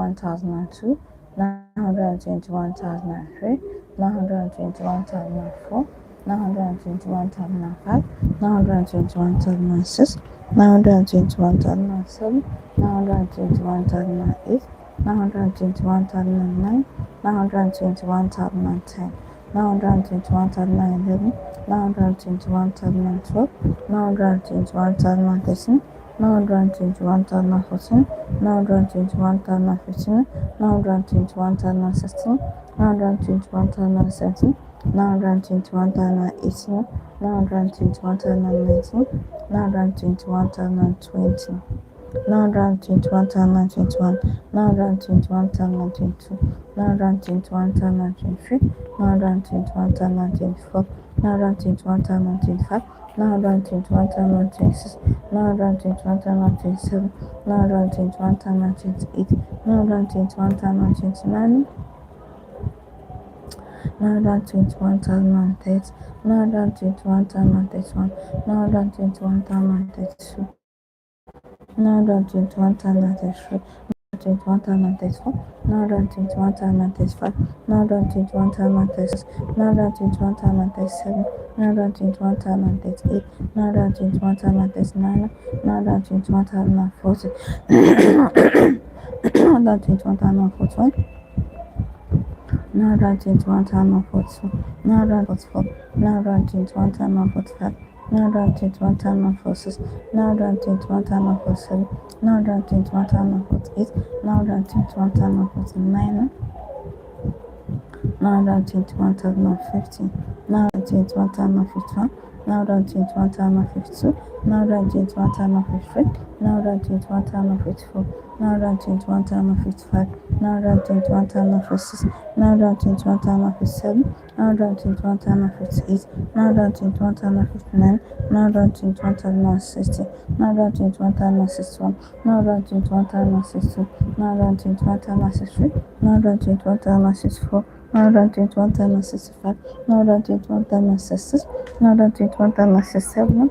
921,002, 921,003, 921,004, 921,005, 921,006, 921,007, 921,008, 921,009, 921,010, 921,011, 921,012, 921,013, 921,014, 921,015, 921,016, 921,017, 921,018, 921,019, 921,020, 921,021, 921,022, 921,023, 921,024, 921,025, 921,026, 921,027, 921,028, 921,029, 921,030, 921,031, 921,032, 921,033, 921,034, 921,035, 921,036, 921,037, 921,038, 921,039, 921,040, 921,041, 921,042, 921,044, 921,045, 921,046, 921,047, 921,048, 921,049, 921,050, 921,051, 921,052, 921,053, 921,054, 921,055, 921,056, 921,057, 921,058, 921,059, 921,060, 921,061, 921,062, 921,063, 921,064, 921,065, 921,066, 921,067,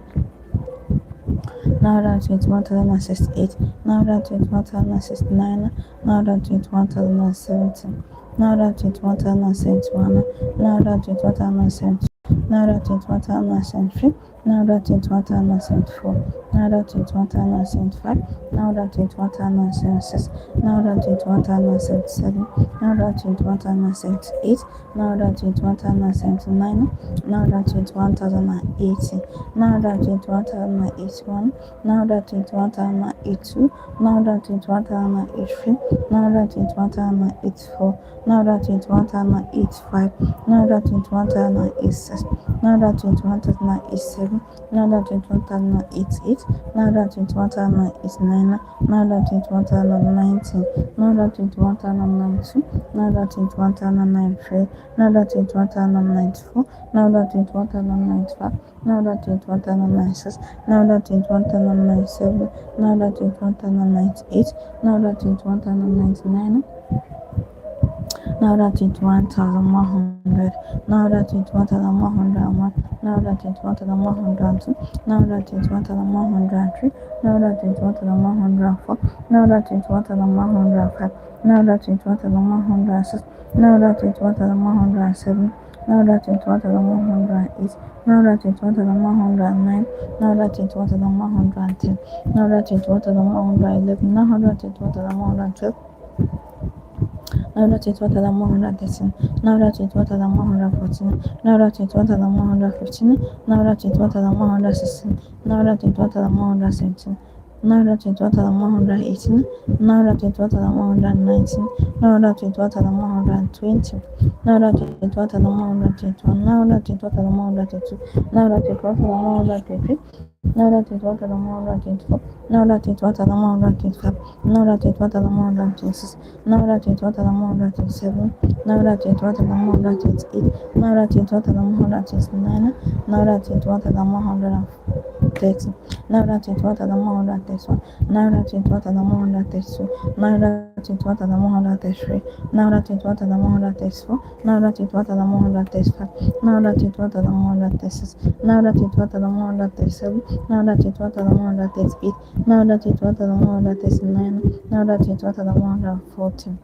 921,068, 921,069, 921,070, 921,071, 921,072, 921,073, 921,074, 921,075, 921,076, 921,077, 921,078, 921,079, 921,080, 921,081, 921,082, 921,083, 921,084, 921,085, 921,086, 921,087, 921,088, 921,089, 921,090, 921,092, 921,093, 921,094, 921,095, 921,096, 921,097, 921,098, 921,099, now that it 1,100, now that it 1,101, now that it 1,102, now that it 1,103, now that it 1,104, now that it 1,105, now that it 1,106, now that it 1,107, now that it 1,108, now that it 1,109, now that it 1,110, now that it 1,111, now that it 1,112, now that it 1,113, now that it 1,114, now that it 1,115, now that it 1,116, now that it 1,117, now that it 1,118, now that it 1,119, now that it 1,120, now that it 1,121, now that it 1,122, now that it 1,123, now that it 1,124, now that it 1,125, now that it 1,126, now that it 1,127, now that it 1,128, now that it 1,129, now that it 1,130, now that it 1,131, now that it 1,132, now that twenty-one thousand one hundred thirty-three, 921,134, 921,135, 921,136, 921,137, 921,138, 921,139, 921,140.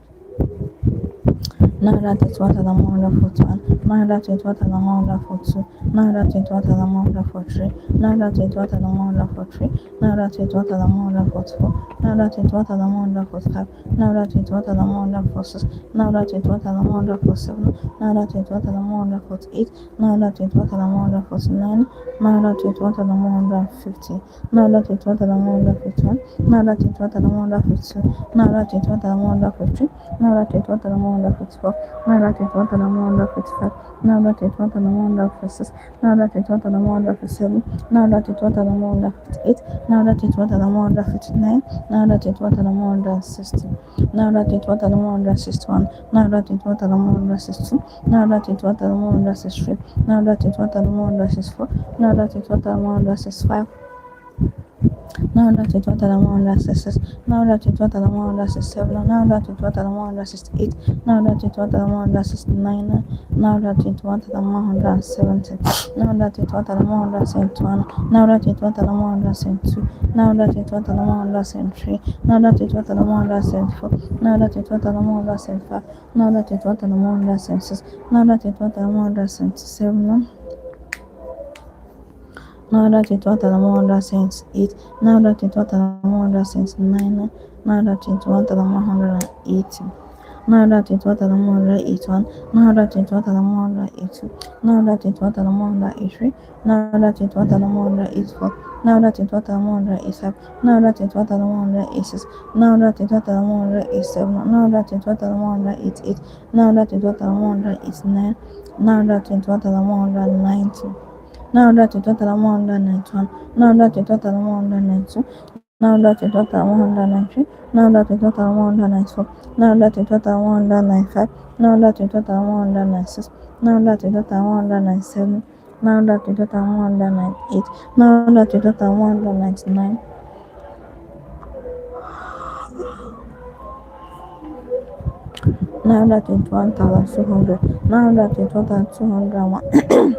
921,141, 921,142, 921,143, 921,143, 921,144, 921,145, 921,146, 921,147, 921,148, 921,149, 921,150, 921,151, 921,152, 921,153, 921,154, 921,155, 921,156, 921,157, 921,158, 921,159, 921,160, 921,161, 921,162, 921,163, 921,164, 921,165. Now that it was the 166, now that it was the 167, now that it was the 168, now that it was the 169, now that it was the 170, now that it was the 171, now that it was the 172, now that it was the 173, now that it was the 174, now that it was the 175, now that it was the 176, now that it was the 177. Now that it was the 108, now that it was the 109, now that it was the 180. Now that it was the 181, now that it was the 182, now that it was the 183, now that it was the 184, now that it was the 185, now that it was the 186, now that it was the 187, now that it was the 188, now that it was the 189, now that it was the 190. Now that it was 191, now that it was 192, now that it was 193, now that it was 194, now that it was 195, now that it was 196, now that it was 197, now that it was 198, now that it was 199. Now that it was 1,200, now that it was 201.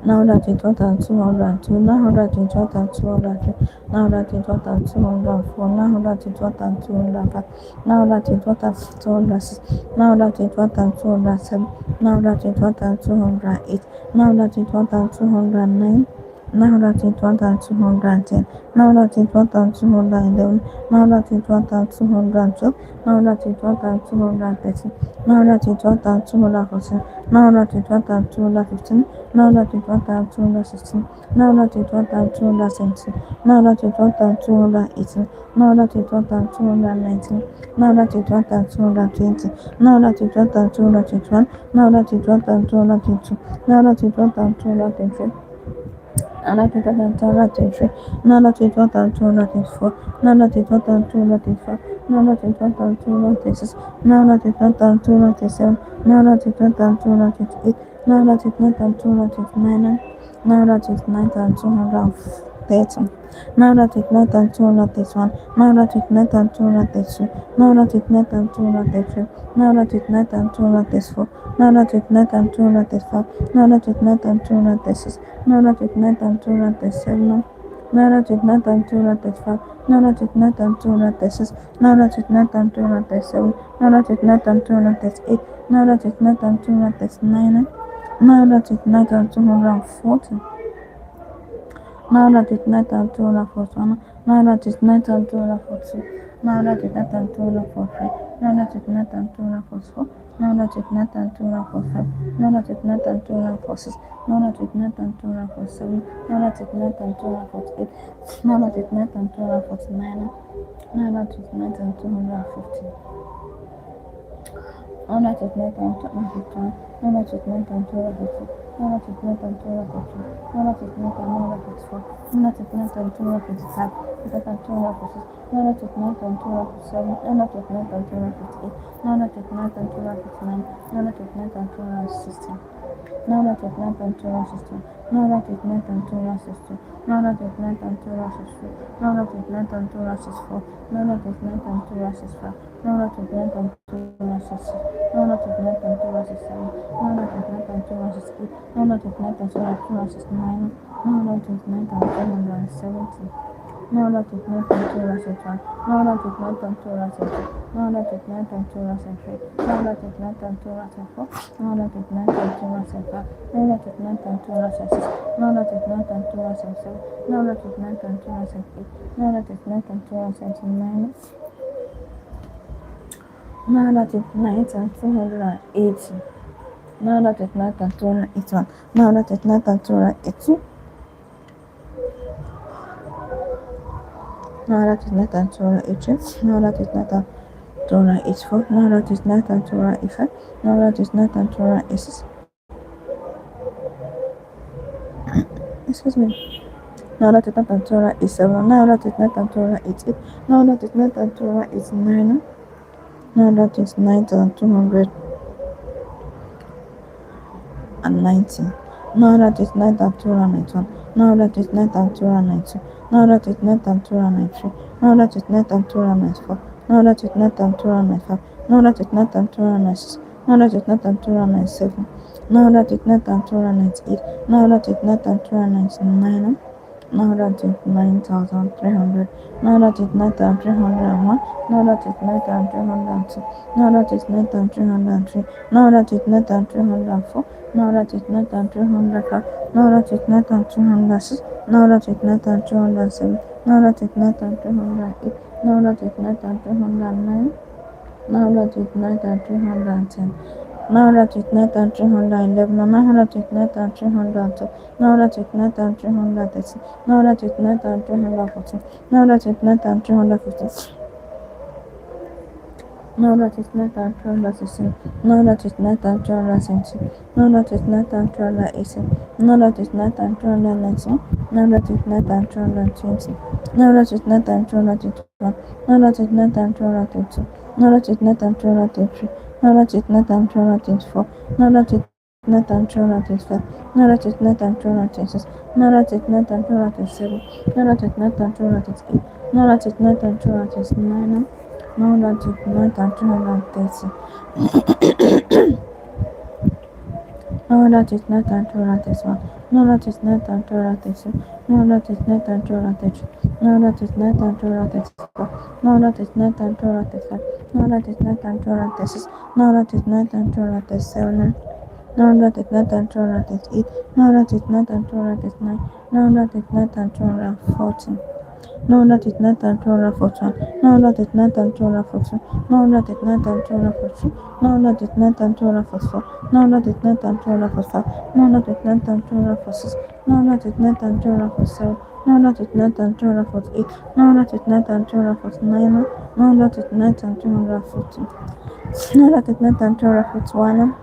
Now that it was 202, now that it was 203, now that it was 204, now that it was 205, now that it was 206, now that it was 207, now that it was 208, now that it was 209, now that it was 210, now that it was 211, now that it was 212, now that it was 213, now that it was 214, now that it was 215, now that it was 216, now that it was 217, now that it was 218, now that it was 219, now that it was 220, now that it was 221, now that it was 222, now that it was 223. Now that it was 233, now that it was 234, now that it was 235, now that it was 236, now that it was 237, now that it was 238, now that it was 239, now that it was 230. Now that it not and 231, now that it not and 232, now that it not and 233, now that it not and 234, now that it not and 235, now that it not and 236, now that it not and 237, now that it not and 235, now that it not and 236, now that it not and 237, now that it not and 238, now that it not and 239, now that it not and 240. Now that it night and 241, now that it night and 242, now that it night and 243, now that it night and 244, now that it night and 245, now that it night and 246, now that it night and 247, now that it night and 248, now that it night and 249, now that it night and 250. Now that it night and 251, now that it night and 252. Nara Tiknata and Tora 50, Nara Tiknata and Nara 54, Nara Tiknata and Tora 55, Tiknata and Tora 56, Nara Tiknata and Tora 57, Nara Tiknata and Tora 58, Nara Tiknata and Tora 59, Nara Tiknata and Tora 60. Nara Tiknata and Tora 60, Nara Tiknata and Tora 60, Nara Tiknata and Tora 60, Nara Tiknata and Tora 64, Nara Tiknata and Tora 65, Nara Tiknata and Tora 60, Nara Tiknata and Tora 67, Nara Tiknata and Tora 68, Nara Tiknata and Tora 69, Nara Tiknata and 270. Nara Tiknata and Tora 61, Nara Tiknata and Tora 60, Nara Tiknata and Tora 63, Nara Tiknata and Tora 64, Nara Tiknata and Tora 65, Nara Tiknata and Tora 66, Nara Tiknata and Tora 67, Nara Tiknata and Tora 68, Nara Tiknata and Tora 79, Nara Tiknata and 280, Nara Tiknata and Tora 81, Nara Tiknata and Tora 82, Nara Tiknata and Tora 83, Nara Tiknata Tora 84, Nara Tiknata and Tora 85, Nara Tiknata and Tora 86, excuse me, Nara Tiknata and Tora 87, Nara Tiknata and Tora 88, Nara Tiknata and Tora 89, Nara Tiknata and 290, Nara Tiknata and Tora 91, Nara Tiknata and Tora 92, Nara Tiknata and Tora 93, Nara Tiknata and Tora 94, Nara Tiknata and Tora 95, Nara Tiknata and Tora 96, Nara Tiknata and Tora 97, Nara Tiknata and Tora 98, Nara Tiknata and Tora 99, Nara Tik 9,300, Nara Tik 9,301, Nara Tik 9,302, Nara Tik 9,303, Nara Tik 9,304, Nara Tik 9,305, Nara Tik 9,306, Nara Tik 9,307, Nara Tik 9,308, Nara Tik 9,309, Nara Tik 9,310. Nara Tiknata and 311, Nara Tiknata and 312, Nara Tiknata and 313, Nara Tiknata and 314, Nara Tiknata and 315, Nara Tiknata and 316, Nara Tiknata and 317, Nara Tiknata and 318, Nara Tiknata and 319, Nara Tiknata and 320, Nara Tiknata and 321, Nara Tiknata and 322, Nara Tiknata and 323, Nara Tiknata and 324, Nara Tiknata and 325, Nara Tiknata and 326, Nara Tiknata and 327, Nara Tiknata and 328, Nara Tiknata and 329, Nara Tiknata and 330, Nara Tiknata and 331, Nara Tiknata and 332, Nara Tiknata and 333, Nara Tiknata and 334, Nara Tiknata and 335, Nara Tiknata and 336, Nara Tiknata and 337, Nara Tiknata and 338, Nara Tiknata and 339, Nara Tiknata and 340. Nara Tiknata and 241, Nara Tiknata and 242, Nara Tiknata and 243, Nara Tiknata and 244, Nara Tiknata and 245, Nara Tiknata and 246, Nara Tiknata and 247, Nara Tiknata and 248, Nara Tiknata and 249, Nara Tiknata and 250, Nara Tiknata and 251,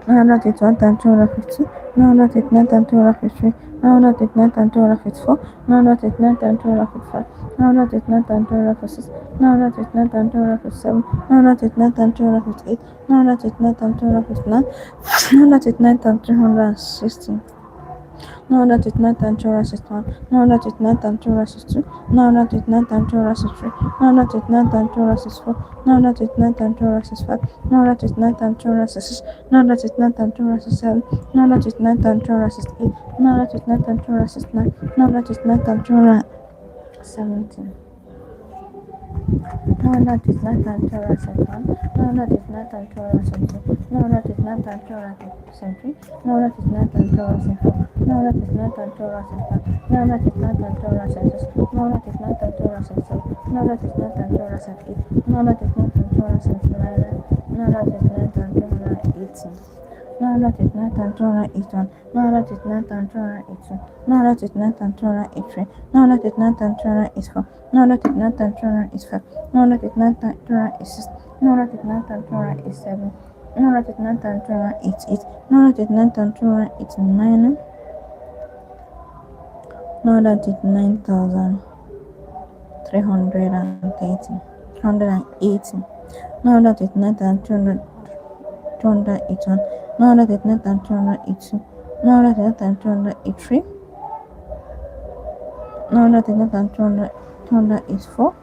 Nara Tiknata and 250, Nara Tiknata and 253, Nara Tiknata and 254, Nara Tiknata and 255, Nara Tiknata and 256, Nara Tiknata and 257, Nara Tiknata and 258, Nara Tiknata and 259, Nara Tiknata and 360. Nara Tiknata and 261, Nara Tiknata and 262, Nara Tiknata and 263, Nara Tiknata and 264, Nara Tiknata and 265, Nara Tiknata and 266, Nara Tiknata and 267, Nara Tiknata and 268, Nara Tiknata and 269, Nara Tiknata and 270. Nara Tiknata and 271, Nara Tiknata and 272, Nara Tiknata and 273, Nara Tiknata and 274, Nara Tiknata and 275, Nara Tiknata and 276, Nara Tiknata and 277, Nara Tiknata and 278, Nara Tiknata and 279, Nara Tiknata and 280. Nara Tiknata and 281, Nara Tiknata and 282, Nara Tiknata and 283, Nara Tiknata and 284, Nara Tiknata and 285, Nara Tiknata and 286, Nara Tiknata and 287, 989,288, 989,289, 989,330, 180, 989,281, 989,282, 989,283, 989,284,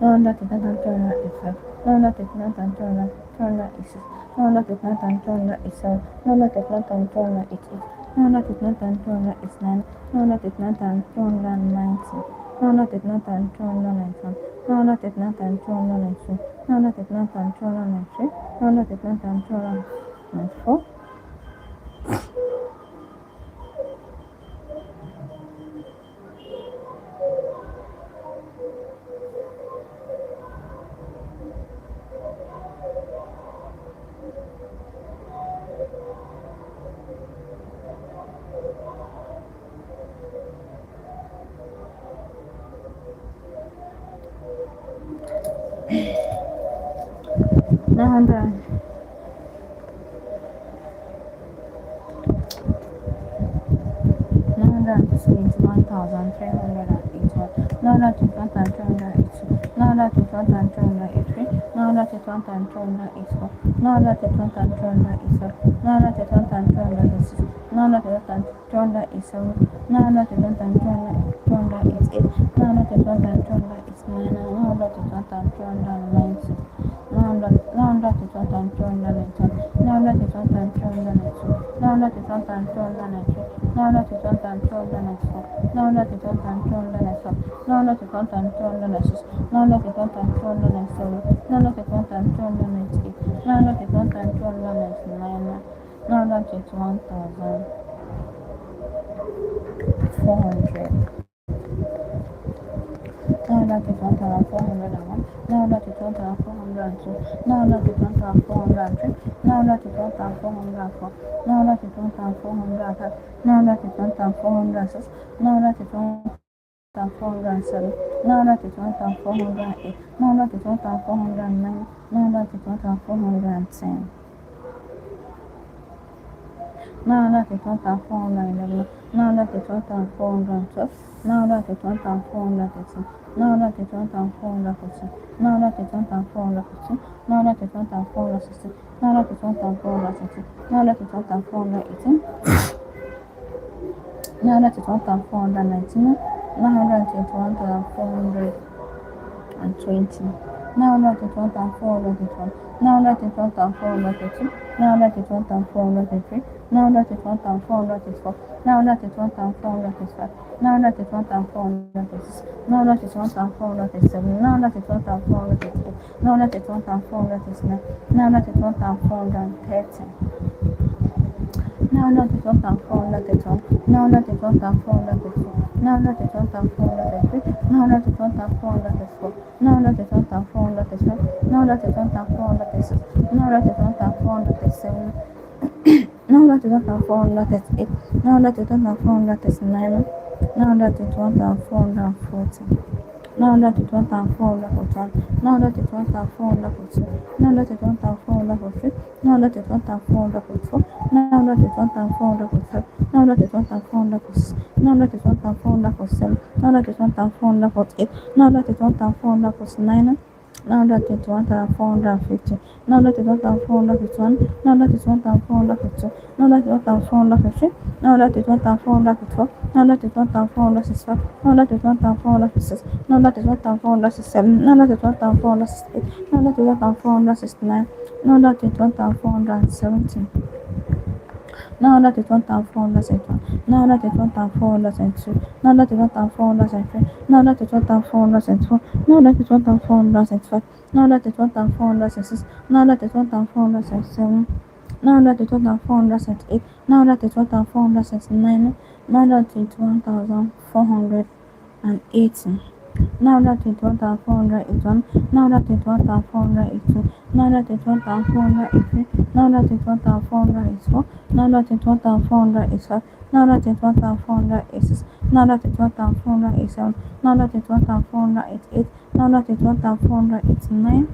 989,285, 989,286, 989,287, 989,288, 989,289, 989,290, 989,291, 989,292, 989,293, 989,294, 900. 981,381, 981,382, 981,383, 981,384, 981,387, 981,386, 981,387, 981,388, 981,389, 981,390, 981,390, 981,392, 981,393, 981,394, 981,395, 981,396, 981,397, 981,398, 981,399, 981,400. 981,401, 981,402, 981,403, 981,404, 981,405, 981,406, 981,407, 981,408, 981,409, 981,410. 981,411, 981,412, 981,413, 981,414, 981,415, 981,416, 981,417, 981,418, 981,419, 921,420, 981,421, 981,422, 981,423, 981,424, 981,425, 981,426, 981,427, 981,428, 981,429, 981,430. 981,431, 981,432, 981,433, 981,434, 981,435, 981,436, 981,437, 981,438, 981,439, 981,440. 981,441, 981,442, 981,443, 981,444, 981,445, 981,446, 981,447, 981,448, 981,449, 981,450, 981,451, 981,452, 981,453, 981,454, 981,465, 981,466, 981,467, 981,468, 981,469, 981,470. 981,471, 981,472, 981,473, 981,474, 981,475, 981,476, 981,477, 981,478, 981,479, 981,480. 981,481, 981,482, 981,483, 981,484, 981,485, 981,486, 981,487, 981,488, 981,489,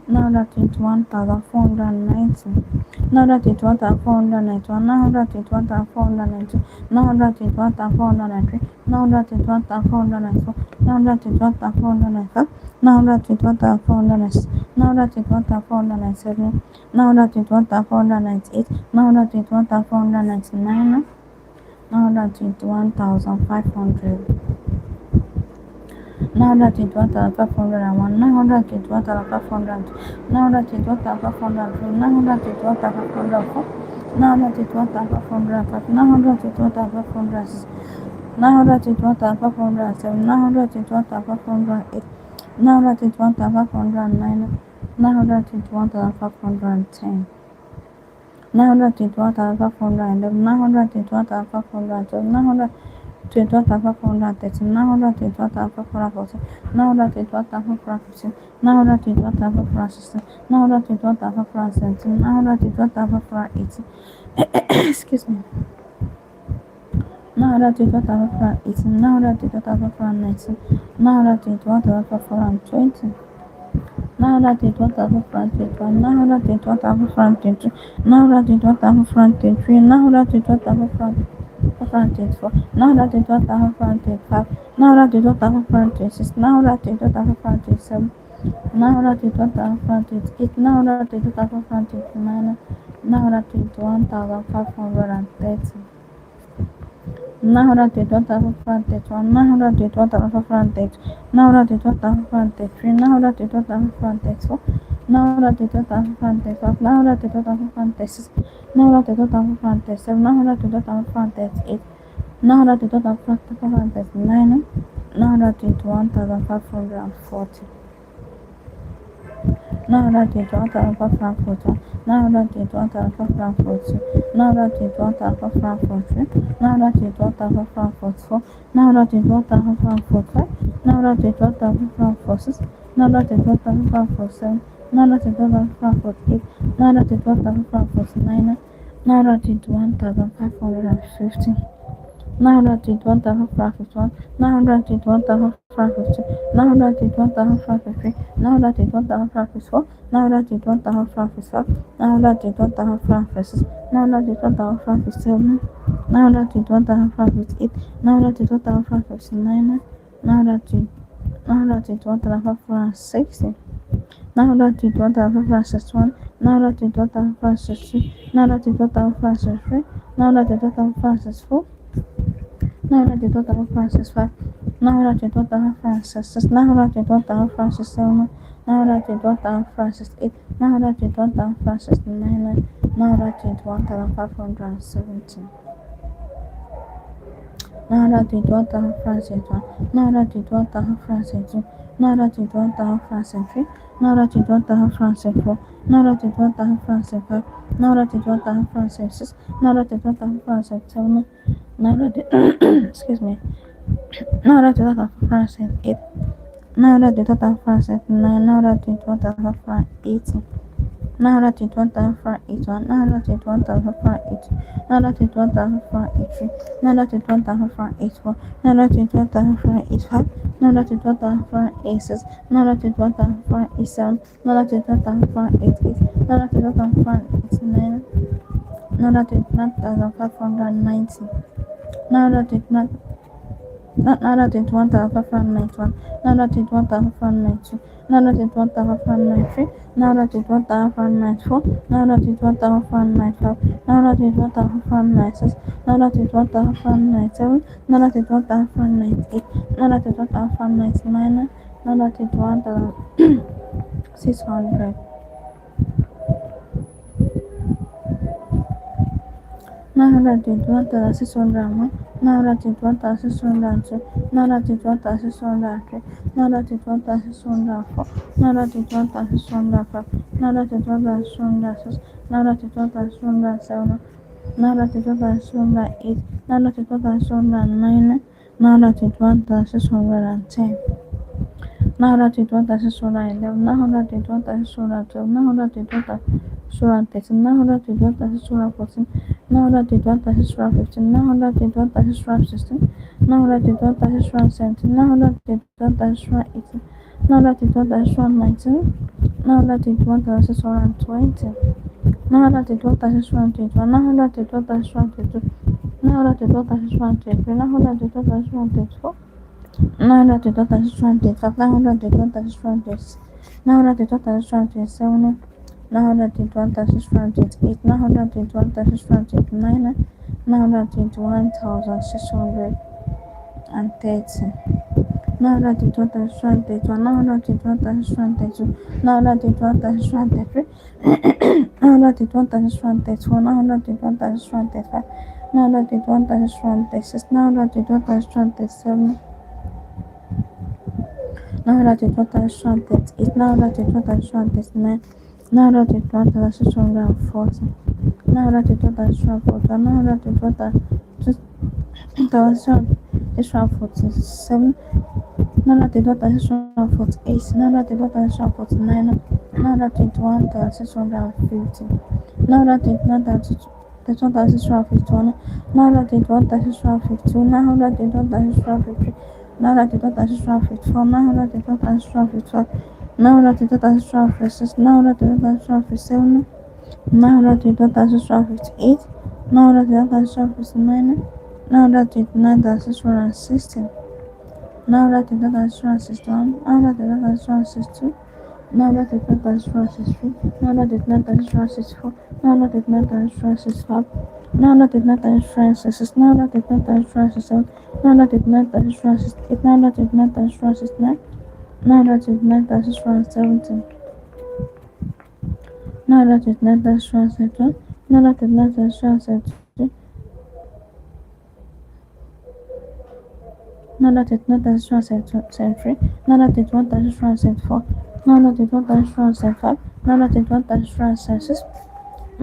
981,490, 981,491, 981,492, 981,493, 981,494, 981,495, 981,496, 981,497, 981,498, 981,499, 921,500, 921,501, 921,502, 921,503, 921,504, 921,505, 921,506, 921,507, 921,508, 921,509, 921,510, 921,511, 921,512, 921,513, 921,514, 921,515, 921,516, 921,517, 921,518, excuse me, 921,518, 921,519, 921,520, 921,521, 921,522, 921,523, 921,524, 921,525, 921,526, 921,527, 921,528, 921,529, 921,530. 921,531, 921,532, 921,533, 921,534, 921,535, 921,536, 921,537, 921,538, 921,539, 921,540. 921,541, 921,542, 921,543, 921,544, 921,545, 921,546, 921,547, 921,548, 921,549, 921,550. 921,551, 921,552, 921,553, 921,554, 921,555, 921,556, 921,557, 921,558, 921,559, 921,560, 921,561, 921,562, 921,563, 921,564, 921,565, 921,566, 921,567, 921,568, 921,569, 921,570. 921,571, 921,572, 921,573, 921,574, 921,575, 921,576, 921,577, excuse me, 921,578, 921,579, 921,580. 921,581, 921,582, 921,583, 921,584, 921,585, 921,586, 921,587, 921,588, 921,589, 921,590, 921,591, 921,592, 921,593, 921,594, 921,595, 921,596, 921,597, 921,598, 921,599, 921,600. 921,601, 921,602, 921,603, 921,604, 921,605, 921,606, 921,607, 921,608, 921,609, 921,610. 921,611, 921,612, 13, 921, 14, 921, 15, 921, 16, 921, 17, 921, 18, 921, 19, 921, 620, 921, 621, 921, 622, 921, 623, 921, 624, 921, 625, 921, 626, 921, 627, 921, 628, 921, 629, 921,630. 921, 921, 622, 921, 623, 921, 624, 921, 625, 921, 626, 921, 627, 921, 628, 921, 629, 921, 640, 921, 641, 921, 647, 921, 648, 921, 649, 921, 650, 921, 651, 921, 652, 921, 653, 921, 654, 921, 655, 921, 656, 921, 657, 921, 658, 921, 659, 921, 660, 921, 661, 921, 662, 921, 663, 921, 664, 921, 665, 921, 666, 921, 667, 921, 668, 921, 669, 921, 670, 921, 671, 921, 672, 921, 921, 921,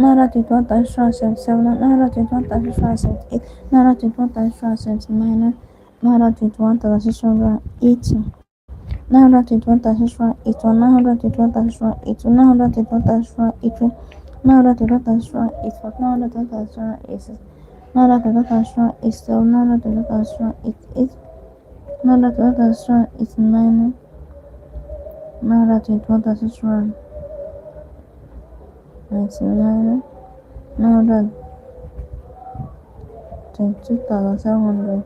921, 921, 921, 921, 921, 921, 680, 921, 681, 921, 682, 921, 683, 921, 684, 921, 686, 921, 687, 921, 688, 921, 689, 921, 699, 922,700,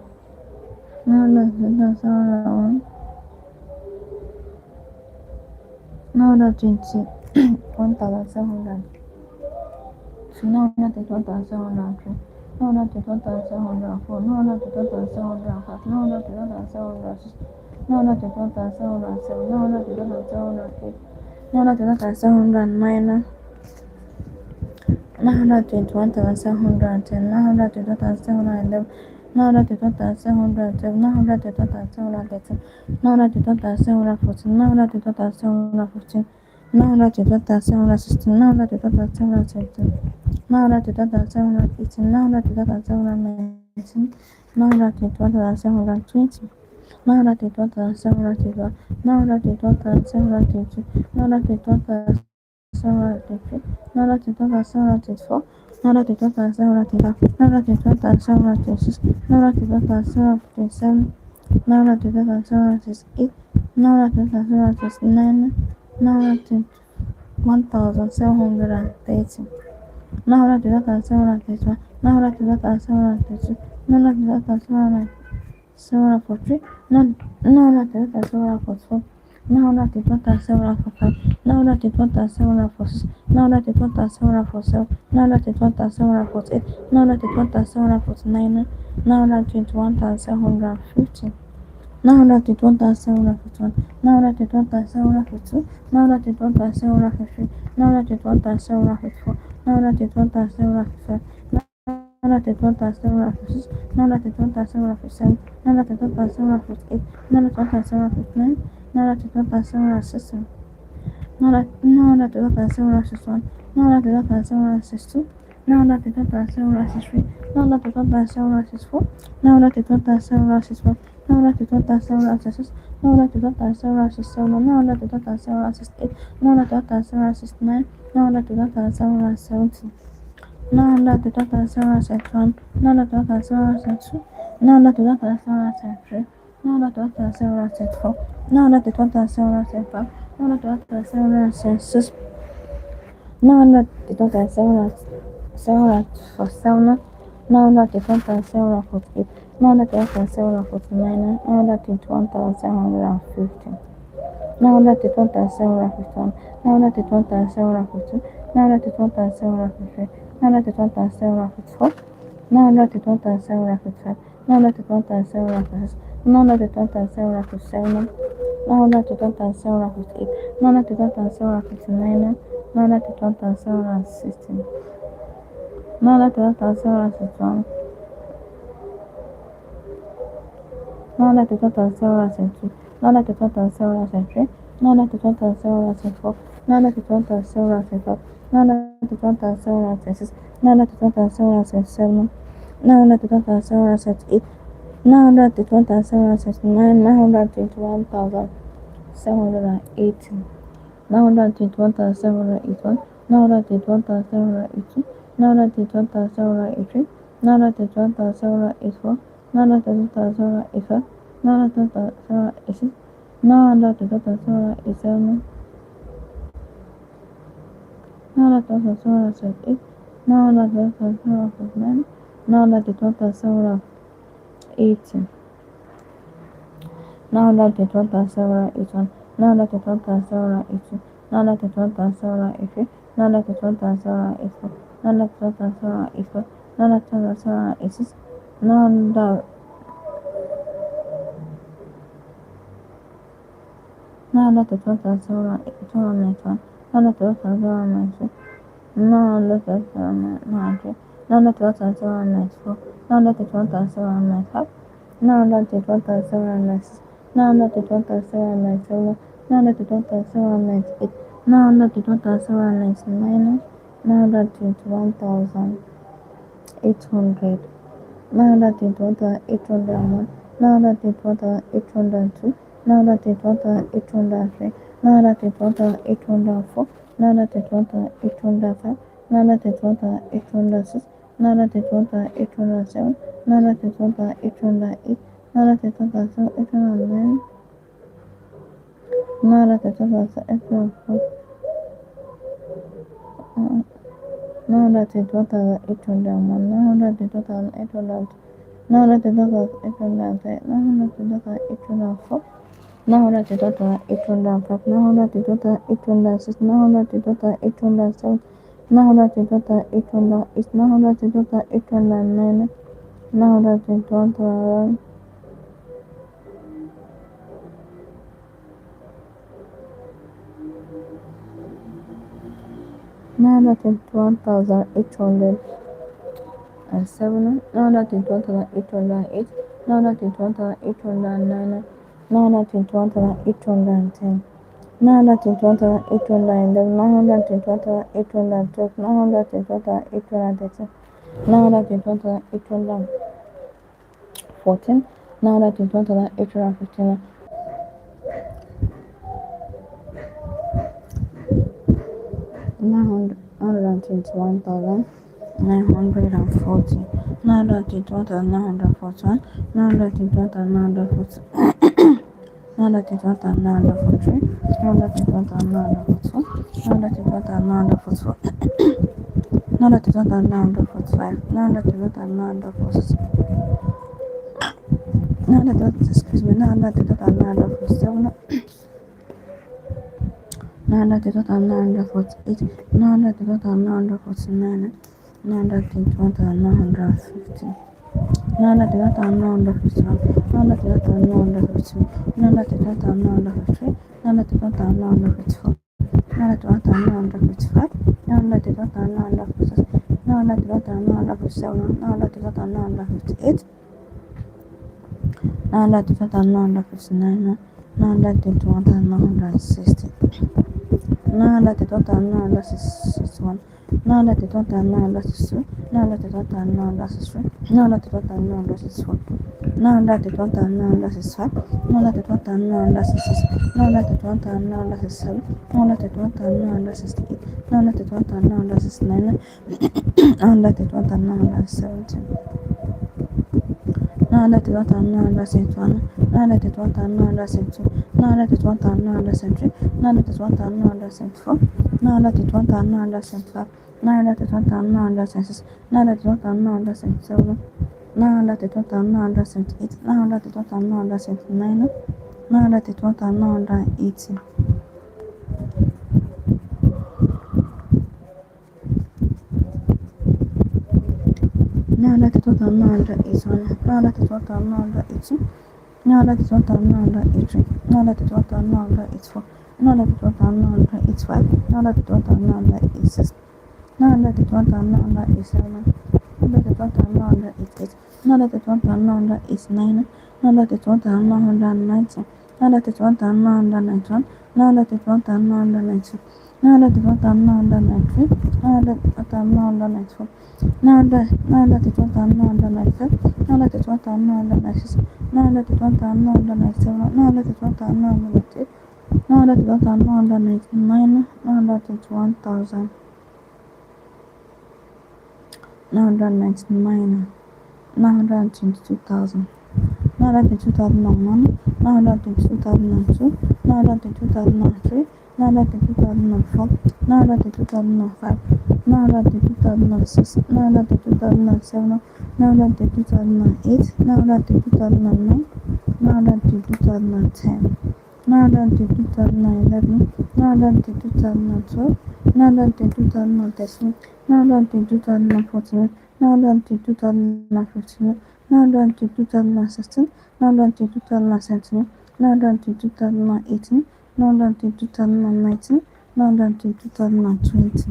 922,701, 921,700, 921,703, 921,704, 921,705, 921,706, 921,707, 921,708, 921,709, 921,710, 921,711, 921,712, 921,713, 921,714, 921,715, 921,716, 921,717, 921,718, 921,719, 921,720, 921,721, 921,722, 921,723, 921,724, 921,725, 921,726, 921,727, 921,728, 921,729, 921,730, 921,731, 921,732, 921,743, 921,744, 921,745, 921,746, 921,747, 921,748, 921,749, 921,750, 921,751, 921,752, 921,753, 921,754, 921,755, 921,756, 921,757, 921,758, 921,759, 921,760, 921,761, 921,762, Now that the total cellular is free. Now that the total cellular is full. Now that the total cellular is full. Now that the total cellular is now that the total cellular is 7. Now that the total cellular is 8. Now that the total cellular is 9. Now that the total cellular is 17. Now that the total cellular is 1. Now that the total cellular is 2. Now that the total cellular is 3. Now that the total cellular is 4. Now that the total cellular is 5. Now that the total cellular is 6. Now that the total cellular for 7. Now that the total cellular for 8. Now that the total cellular for 9. Now that it's 1750. Now that the total cellular for 1. Now that the total cellular for 2. Now that the total cellular for 3. Now that the total cellular for 4. Now that the total cellular for 5. Now that the total cellular for 6. Now that the total cellular for 7. Now that the total cellular for 8. Now that the total cellular for 9. Now that the total cellular is 16. Now that the total cellular is 1. Now that the total cellular is 2. Now that the total cellular is 3. Now that the total cellular is 4. Now that the total cellular is 5. Now that the total cellular is 6. Now that the total cellular is 7. Now that the total cellular is 8. Now that the total cellular is 921,780. Now that the total cellular is 1. Now that the total cellular is 2. Now that the total cellular is 3. Now that the total cellular is 4. Now that the total cellular is 5. Now that the total cellular is 6. Now that the total cellular is 7. Now that the total cellular is 8. Now that the total cellular is 9. Now that the total cellular is 18. Now that the total cellular is 1. Now that the total cellular is 2. Now that the total cellular is 3. Now that the total cellular is 4. Now that the total cellular is 5. Now that the total cellular is 6. Now that the total cellular is 1. Now that the total cellular is 2. Now that the total cellular is 3. Now that the total cellular is 4. Now that the total cellular is 5. Now that the total cellular is 6. Now that the total cellular is 7. Now that the total cellular is 8. Now that the total cellular is 9. Now that it's 1,800. Now that the total 801. Now that the total 802. Now that the total 803. Now that the total 804. Now that the total 805. Now that the total 806. Now that the total 807. Now that the total 808. Now that the total 809. Now that the total 804. Now that the total 801. Now that the total 802. Now that the total 803. Now that the total 804. Now that the total 805. Now that the total 806. Now that the total 807. Now that the total 808. Now that the total 809. Now that the total now that it's 1,807. Now that it's 1,808. Now that it's 1,809. Now that it's 1,810. Now that it's 1,811. Now that it's 1,812. Now that it's 1,813. Now that it's 1,814. Now that it's 1,815. 921,940. Now that it's 1,941. Now that it's 1,940. Now that it's 1,943. Now that it's 1,944. Now that it's 1,944. Now that it's 1,945. Now that it's 1,946. Now that it's 1,947. Now that it's 1,948. Now that it's 1,949. Now that it's 1,950. Now that it's 1,951. Now that it's 1,952. Now that it's 1,953. Now that it's 1,954. Now that it's 1,955. Now that it's 1,956. Now that it's 1,957. Now that it's 1,958. Now that it's 1,959. Now that it's 1,960. Now that it's 1,961. 962, 964, 965, 966, 967, 968, 969, 970. Now that is what I know under one. Now that is what I know under two. Now that is what I know under three. Now that is what I know under four. Now that is what I know under five. Now that is what I know under six. Now that is what I know under seven. Now that is what I know under 8. Now that is what I know under 9. Now that is what I know under 18. Now that is what I know under 81. Now that is what I know under 82. Now that is what I know under 83. Now that is what I know under 84. Now that is what I know under 85. Now that is what I know under 86. Now that is what I know under 87. Now that is what I know under 88. Now that is what I know under 89. Now that is what I know under 90. Now that is what I know under 91. Now that is what I know under 92. Now that is what I know under 93. Now that is what I know under 94. Now that is what I know under 95. Now that is what I know under 96. Now that is what I know under 97. Now that is what I know under 98. Now that is what I know under 99. Now that is 1000. Now that 99. Now that 22,000. Now that is 2001. Now that is 2002. Now that is 2003. Now that is 2004. Now that is 2005. Now that is 2006. Now that is 2007. Now that is 2008. Now that is 2009. Now that is 2010. Now that is 2011. Now that is 2012. Now that is 2013. Now that is 2014. Now that is 2015. Now that is 2016. Now that is 2017. Now that is 2018. Now that is 2019. Now that is 2020.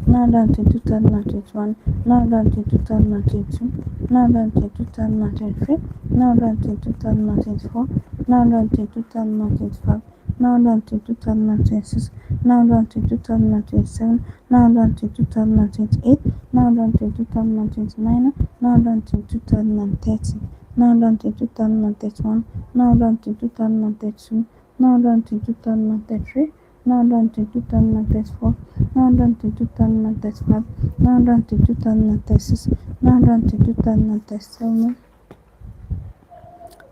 Now that is 2021. Now that is 2022. Now that is 2023. Now that is 2024. Now that is 2025. Now that is 2026. Now that is 2027. Now that is 2028. Now that is 2029. Now that is 2030. Now that is 2031. Now that is 2032. Now that is 2033. Now that is 2034. Now that is 2035. Now that is 2036. Now that is 2037.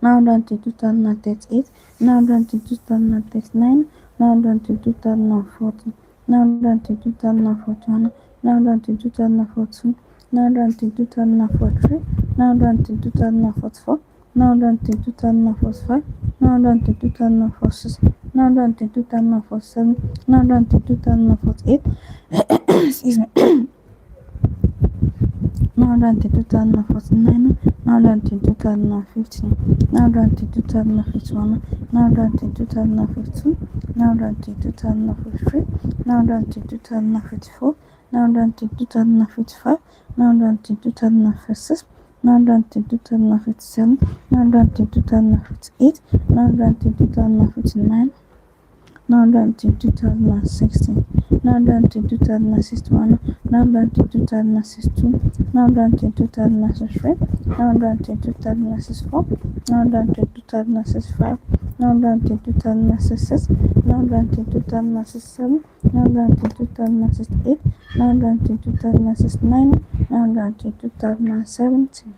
Now that is 2038. Now that is 2039. Now that is 2040. Now that is 2041. Now that is 2042. Now that is 2043. Now that is 2044. Now that is 2045. Now that is 2046. Now that is 2047. Now that is 2048. Excuse me. Now that is 2049. Now that is 2050. Now that is 2051. Now that is 2052. Now that is 2053. Now that is 2054. Now that is 2055. Now that is 2056. Now that is 2057. Now that is 2058. Now that is 2059. Now that is 2060. Now that is 2061. Now that is 2062. Now that is 2063. Now that is 2064. Now that is 2065. Now that is 2066. Now that is 2067. Now that is 2068. Now that is 2069. Now that is 2070.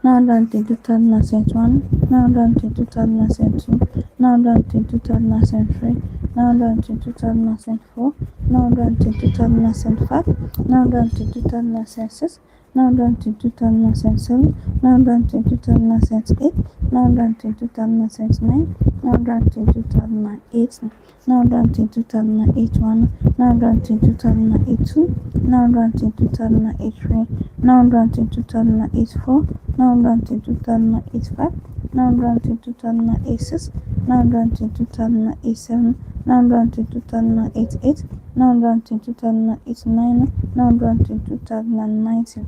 Now that is 2071. Now that is 2072. Now that is 2073. Now that is 2074. Now that is 2075. Now that is 2076. Now that is 2077. Now that is 2078. Now that is 2079. Now that is 2008. Now that is 2081. Now that is 2082. Now that is 2083. Now that is 2084. Now that is 2085. Now that is 2086. Now that is 2087. Now that is 2088. Now that is 2089. Now that is 2090.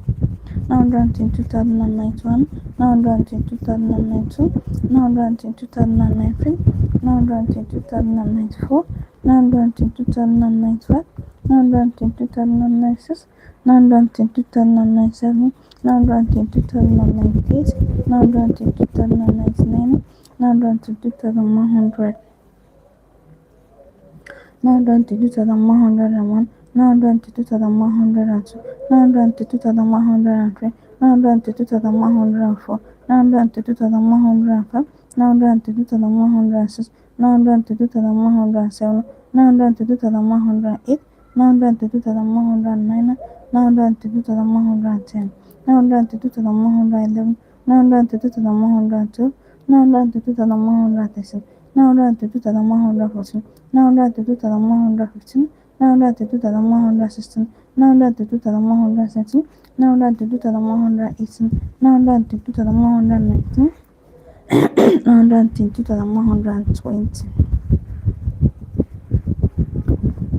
Now that is 2091. Now that is 2092. Now that is 2093. Now that is 2094. Now that is 2095. 922,996, 922,997, 922,998, 922,999, 922,100. 922,101, 922,102, 922,103, 922,104, 922,105, 922,106, 922,107, 922,108, 922,109, 922,110, 922,111, 922,112, 922,113, 922,114, 922,115, 922,116, 922,117, 922,118, 922,119, 922,120.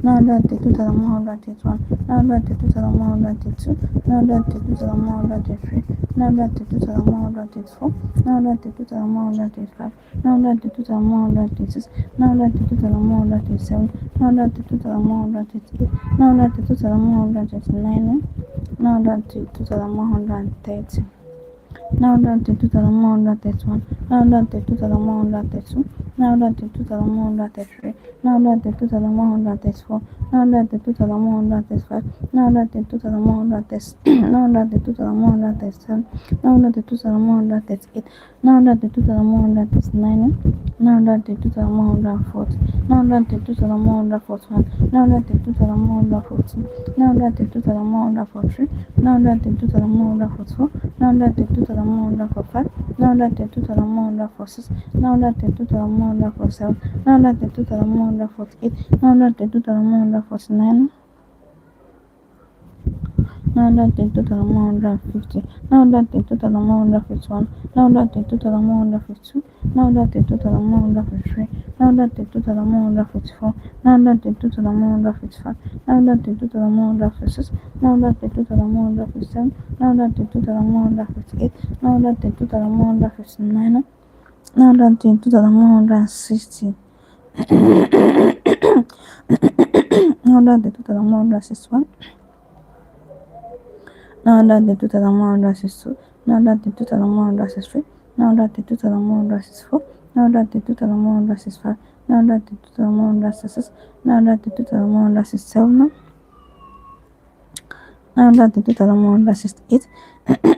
922,121, 922,122, 922,123, 922,124, 922,125, 922,126, 922,127, 922,128, 922,129, 922,130. 922,131, 922,132, 922,133, 922,134, 922,135, 922,137, 922,138, 922,139, 922,140, 922,141, 922,142, 922,143, 922,144, 922,145, 922,146, 922,147, 922,148, 922,149, 922,150, 922,151, 922,152, 922,153, 922,154, 922,155, 922,156, 922,157, 922,158, 922,159, 922,160, 922,161, 922,162, 922,163, 922,164, 922,165, 922,166, 922,167, 922,168,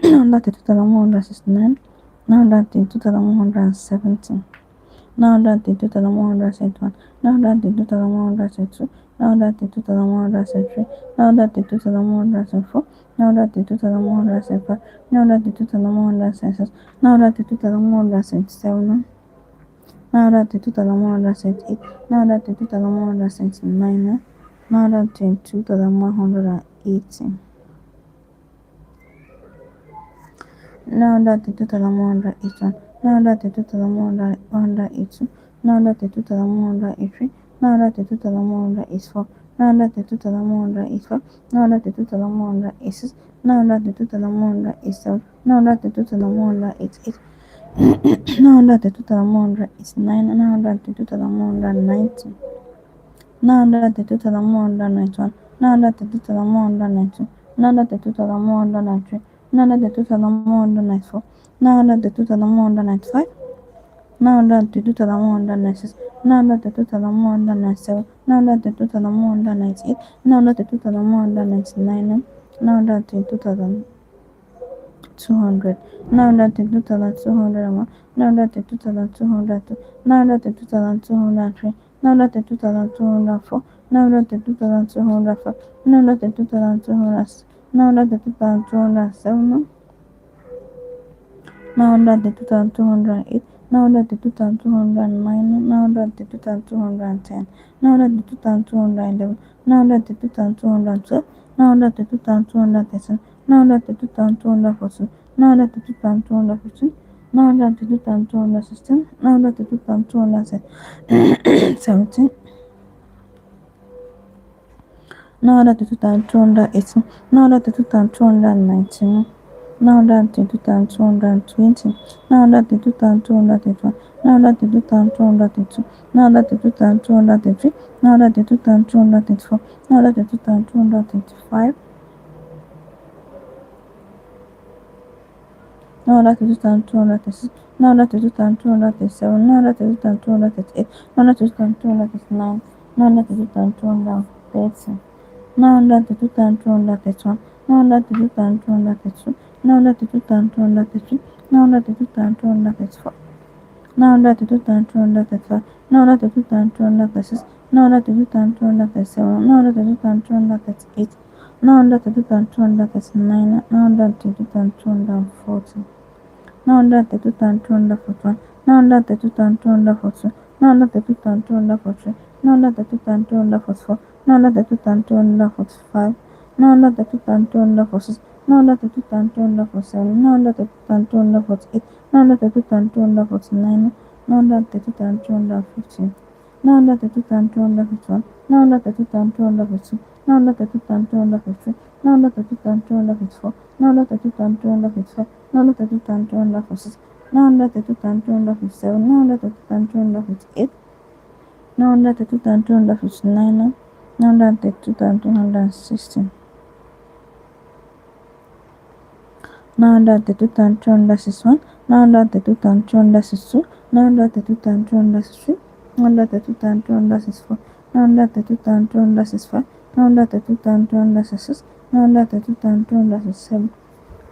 922,169, 922,170. 922,171, 922,172, 922,173, 922,174, 922,175, 922,176, 922,177, 922,178, 922,179, 922,180. 922,181, 922,182, 922,183, 922,184, 922,185, 922,186, 922,187, 922,188, 922,189, 922,190, 922,191, 922,192, 922,193, 922,194, 922,195, 922,196, 922,197, 922,198, 922,199, 922,200, 922,201, 922,202, 922,203, 922,204, 922,205, 922,206, 922,207, 922,208, 922,209, 922,210, 922,211, 922,212, 922,213, 922,214, 922,215, 922,216, 922,217, 922,218, 922,219, 932,220, 932,231, 932,232, 932,233, 932,234, 932,235, 932,236, 932,237, 932,238, 932,239, 932,230. 932,231, 932,232, 932,233, 932,234, 932,235, 932,236, 932,237, 932,238, 932,239, 932,240. 932,241, 932,242, 932,243, 932,244, 932,245, 932,246, 932,247, 932,248, 932,249, 932,250, 932,251, 932,252, 932,253, 932,254, 932,255, 932,256, 932,257, 932,258, 932,259, 932,260, 932,261, 932,262, 932,263, 932,264, 932,265, 932,266, 932,267,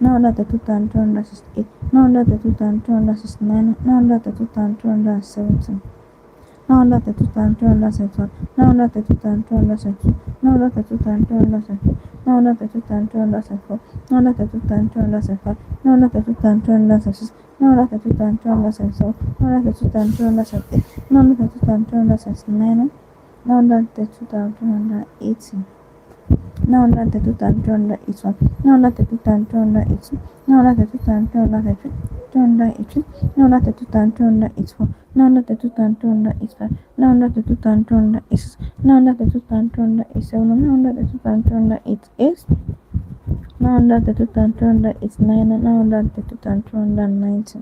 932,268, 932,269, 932,270. 932,271, 932,272, 932,273, 932,274, 932,275, 932,276, 932,277, 932,278, 932,279, 932,280. 932,281, 932,282, 932,283, 932,284, 932,285, 932,286, 932,287, 932,288, 932,289, 932,290.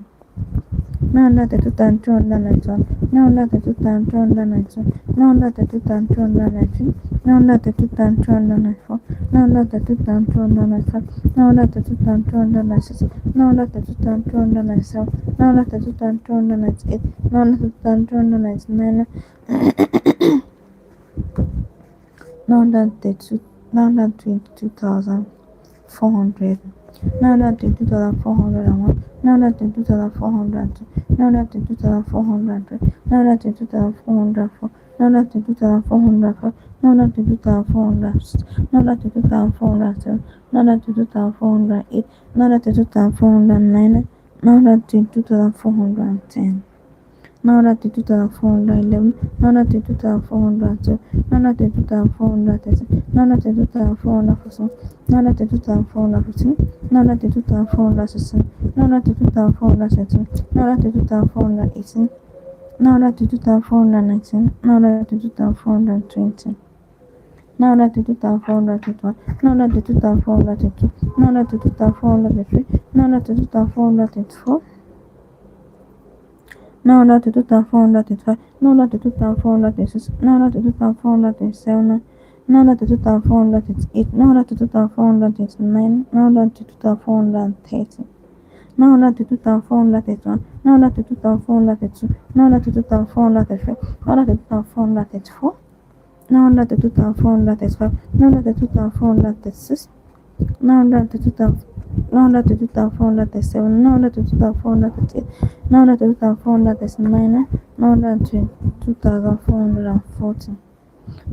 932,291, 932,292, 932,293, 932,294, 932,295, 932,296, 932,297, 932,298, 932,299, 922,400, 922,401, 922,402, 922,403, 922,404, 922,405, 922,406, 922,407, 922,408, 922,409, 922,410. 932,411, 932,412, 932,413, 932,414, 932,415, 932,416, 932,417, 932,418, 932,419, 932,420. 932,421, 932,422, 932,423, 932,424, 932,435, 932,436, 932,437, 932,438, 932,439, 932,430, 932,431, 932,432, 932,433, 932,434, 932,435, 932,436, 932,437, 932,438, 932,439, 932,440,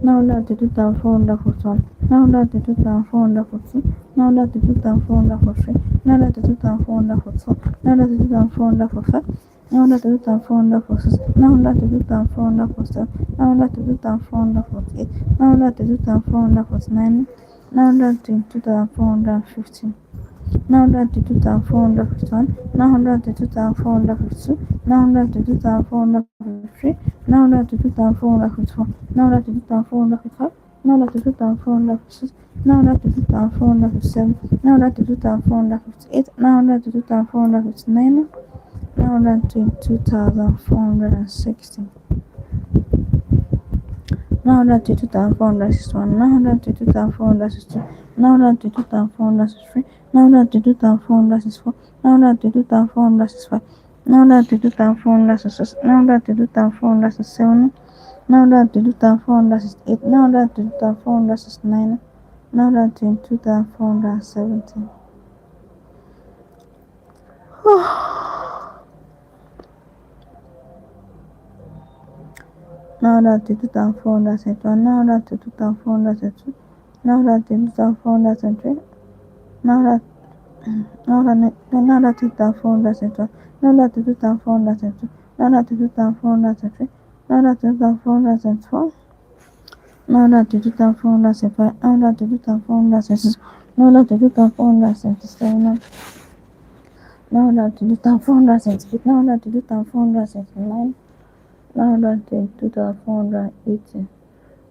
932,441, 932,442, 932,443, 932,444, 932,445, 932,446, 932,447, 932,448, 932,449, 932,450, 932,451, 932,452, 932,453, 932,454, 932,455, 932,456, 932,457, 932,458, 932,459, 922,460, 922,461, 922,462, 922,463, 922,464, 922,465, 922,466, 922,467, 922,468, 922,469, 922,470. Now that the 2,471, now that the 2,472, now that the 2,473, now that now that the 2,472, now that the 2,472, now that the 2,473, now that the 2,474, now that the 2,475, now that the 2,476, now that the 2,477, now that the 2,478, now that the 2,479, now that the 2,480.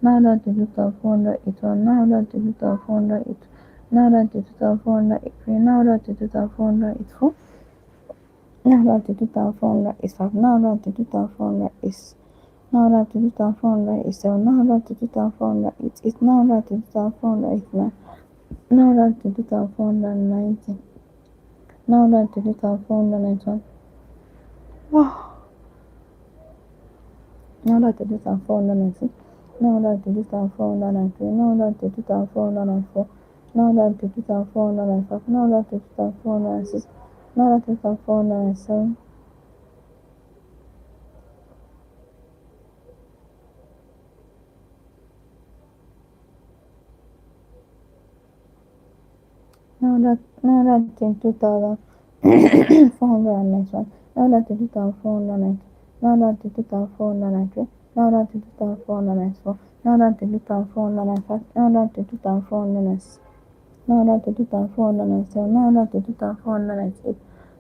Now that the 2,481, now that the 2,482, now that the 2,483, now that the 2,484, now that the 2,485, now that the 2,486, now that the 2,487, now that the 2,488, now that the 2,489, now that the 2,490, now that the 2,491, now that the 2,496, now that the 2,493, now that the 2,494, now that the 2,495, now that the 2,496, now that the 2,497, now that the 2,491, now that the 2,490, now that the 2,493, now that the 2,494, now that the 2,495, now that the 2,496, now that the 2,497, now that the 2,498,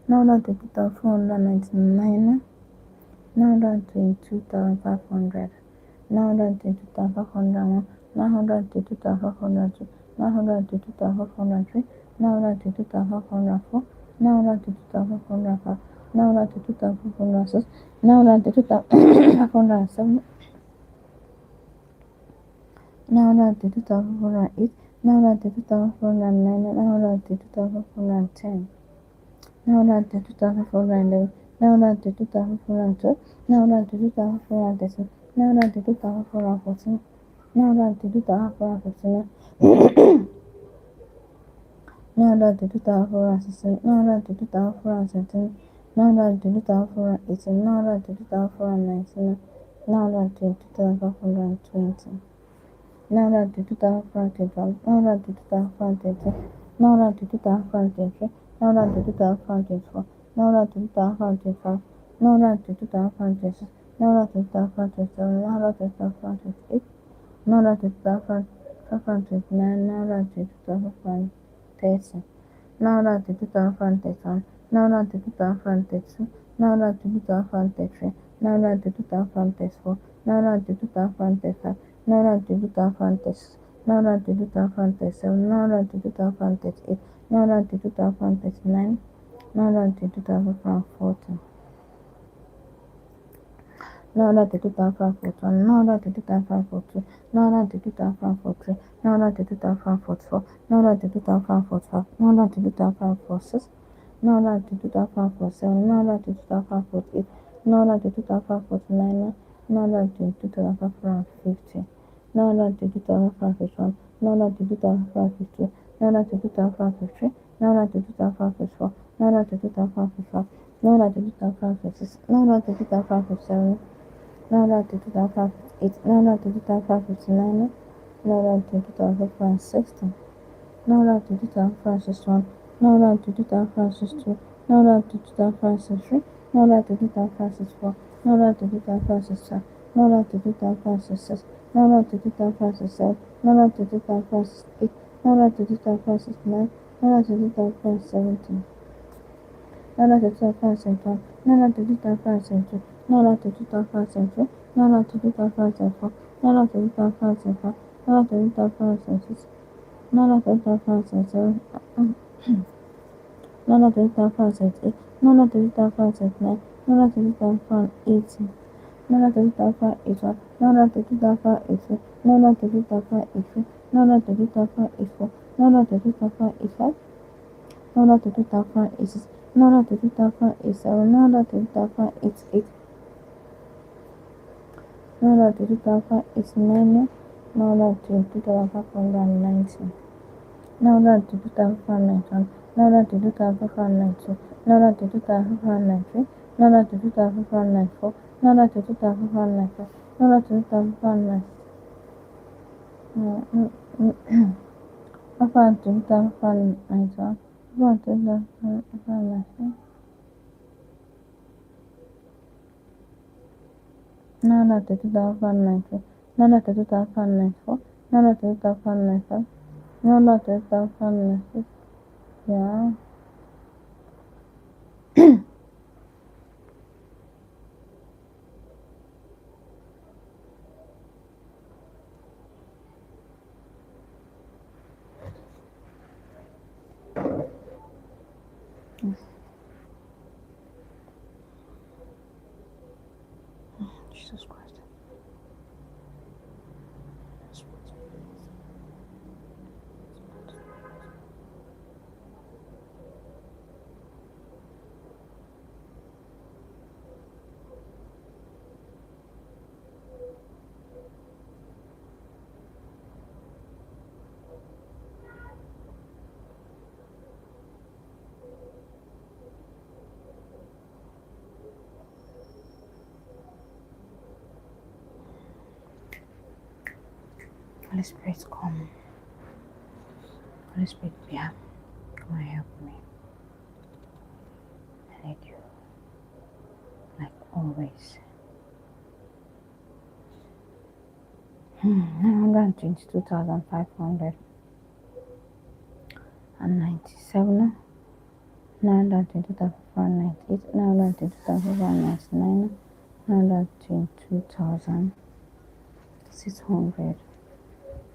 now that the 2,499, now that the 2,500, now that the 2,501, now that the 2,502, now that the 2,503, now that the 2,504, now that the 2,505, now that the 2,506, now that the 2,507, now that the 2,508, now that the 2,509, now that the 2,510, now that the 2,511, now that the 2,512, now that the 2,513, now that the 2,514, now that the 2,515, now that the 2,416, now that the 2,417, now that the 2,418, now that the 2,419, now that the 2,520, now that the 2,521, now that the 2,522, now that the 2,523, now that the 2,524, now that the 2,525, now that the 2,526, now that the 2,527, now that the 2,528, now that the 2,529, now that the 2,530, now that the 2,531, now that the 2,532, now that the 2,533, now that the 2,534, now that the 2,535, now that the 2,536, now that the 2,537, now that the 2,538, now that the 2,539, now that the 2,540, now that the 2,541, now that the 2,542, now that the 2,543, now that the 2,544, now that the 2,545, now that the 2,546, now that the 2,547, now that the 2,548, now that the 2,549, now that the 2,550, now that the 2,551, now that the 2,552, now that the 2,553, now that the 2,554, now that the 2,555, now that the 2,556, now that the 2,557, now that the 2,558, now that the 2,559, now that the 2,560, now that the 2,561, now that the 2,562, now that the 2,563, now that the 2,564, now that the 2,565, now that the 2,566, now that the 2,567, now that the 2,568, now that the 2,569, now that the 2,570, now that the 2,571, now that the 2,572, now that the 2,573, now that the 2,574, now that the 2,575, 932,476, 932,477, 932,478, 932,479, 932,480, 932,481, 932,483, 932,484, 932,484, 932,485, 932,486, 932,487, 932,488, 932,489, 932,590. Now that to 2091, now that to 2092, now that to 2093, now that to 2094, now that to 2095, now that to 2009, up to 2091, up to 2094, now that to 2093, now that to 2094, now that to 2095, now that to 2096, yeah. Jesus Christ. Holy Spirit, come. Holy Spirit, yeah, come and help me. I need you, like always. 922,597, 922,598, 922,599, 922,600.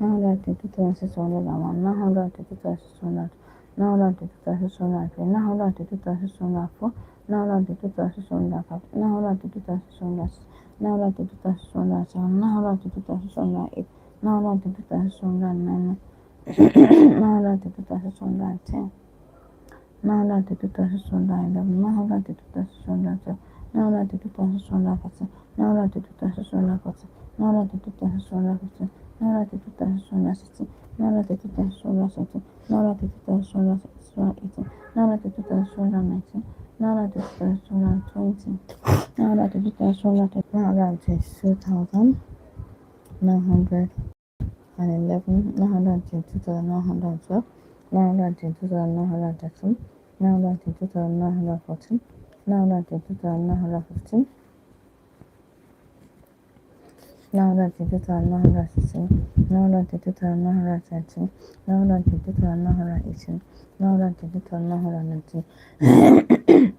922,601, 922,600, 922,603, 922,604, 922,605, 922,606, 922,607, 922,608, 922,609, 922,610, 922,611, 922,612, 922,614, 922,614, 922,615, 922,616, 922,617, 922,618, 922,619, 922,620, 922,922,911, 922,912, 922,913, 922,914, 922,915, 922,916, 922,913, 922,918, 922,919,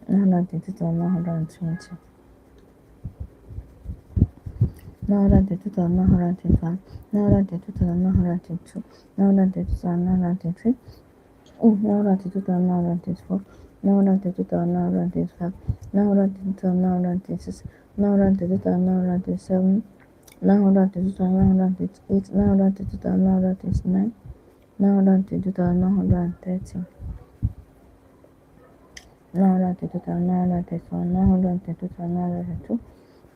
922,920, 922,921, 922,922, 922,923, 922,924, 922,925, 922,926, 922,927, 922,928, 922,929, 922,930, 922,931, 922,932,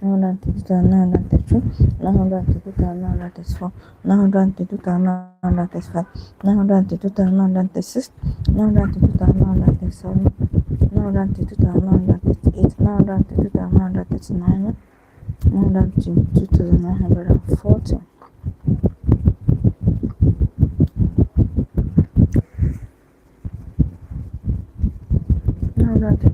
922,933, 922,934, 922,935, 922,936, 922,937, 922,938, 922,939, 922,940. Now that to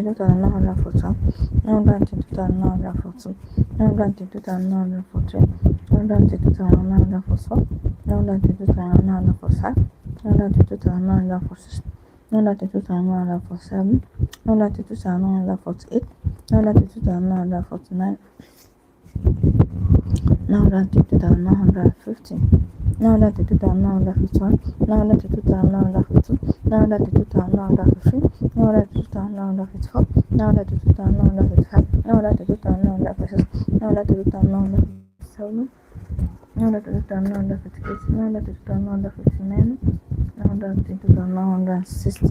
2,942, now that to 2,942, now that to 2,943, now that to 2,944, now that to 2,945, now that to 2,946, now that to 2,947, now that to 2,948, now that to 2,949, now that to 2,950. 952,951, 952,952, 952,953, 952,954, 952,955, 952,956, 952,957, 952,958, 952,959, 952,960.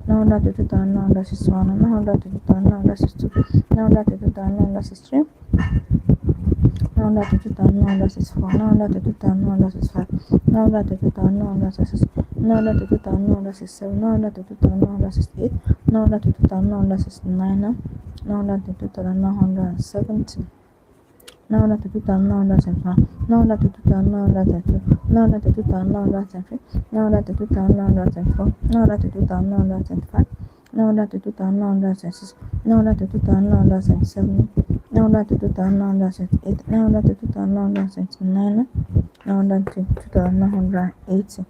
952,961, 952,962, 952,963, 952,964, 952,965, 952,966, 952,967, 952,968, 952,969, 952,970. 952,971, 952,972, 952,973, 952,974, 952,975, 952,976, 952,977, 952,978, 952,979, 952,980.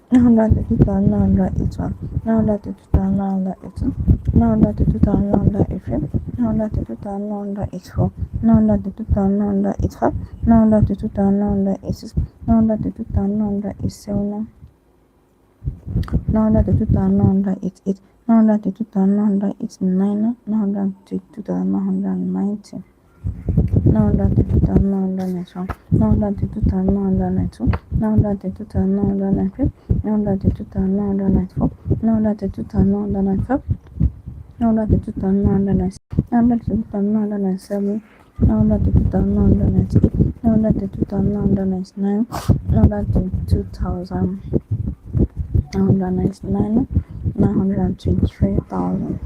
952,981, 952,982, 952,983, 952,984, 952,985, 952,986, 952,987, 952,988, 952,989, 952,990. 952,991, 952,992, 952,993, 952,994, 952,995, 952,996, 952,997, 952,998, 952,999, 922,999, 923,000.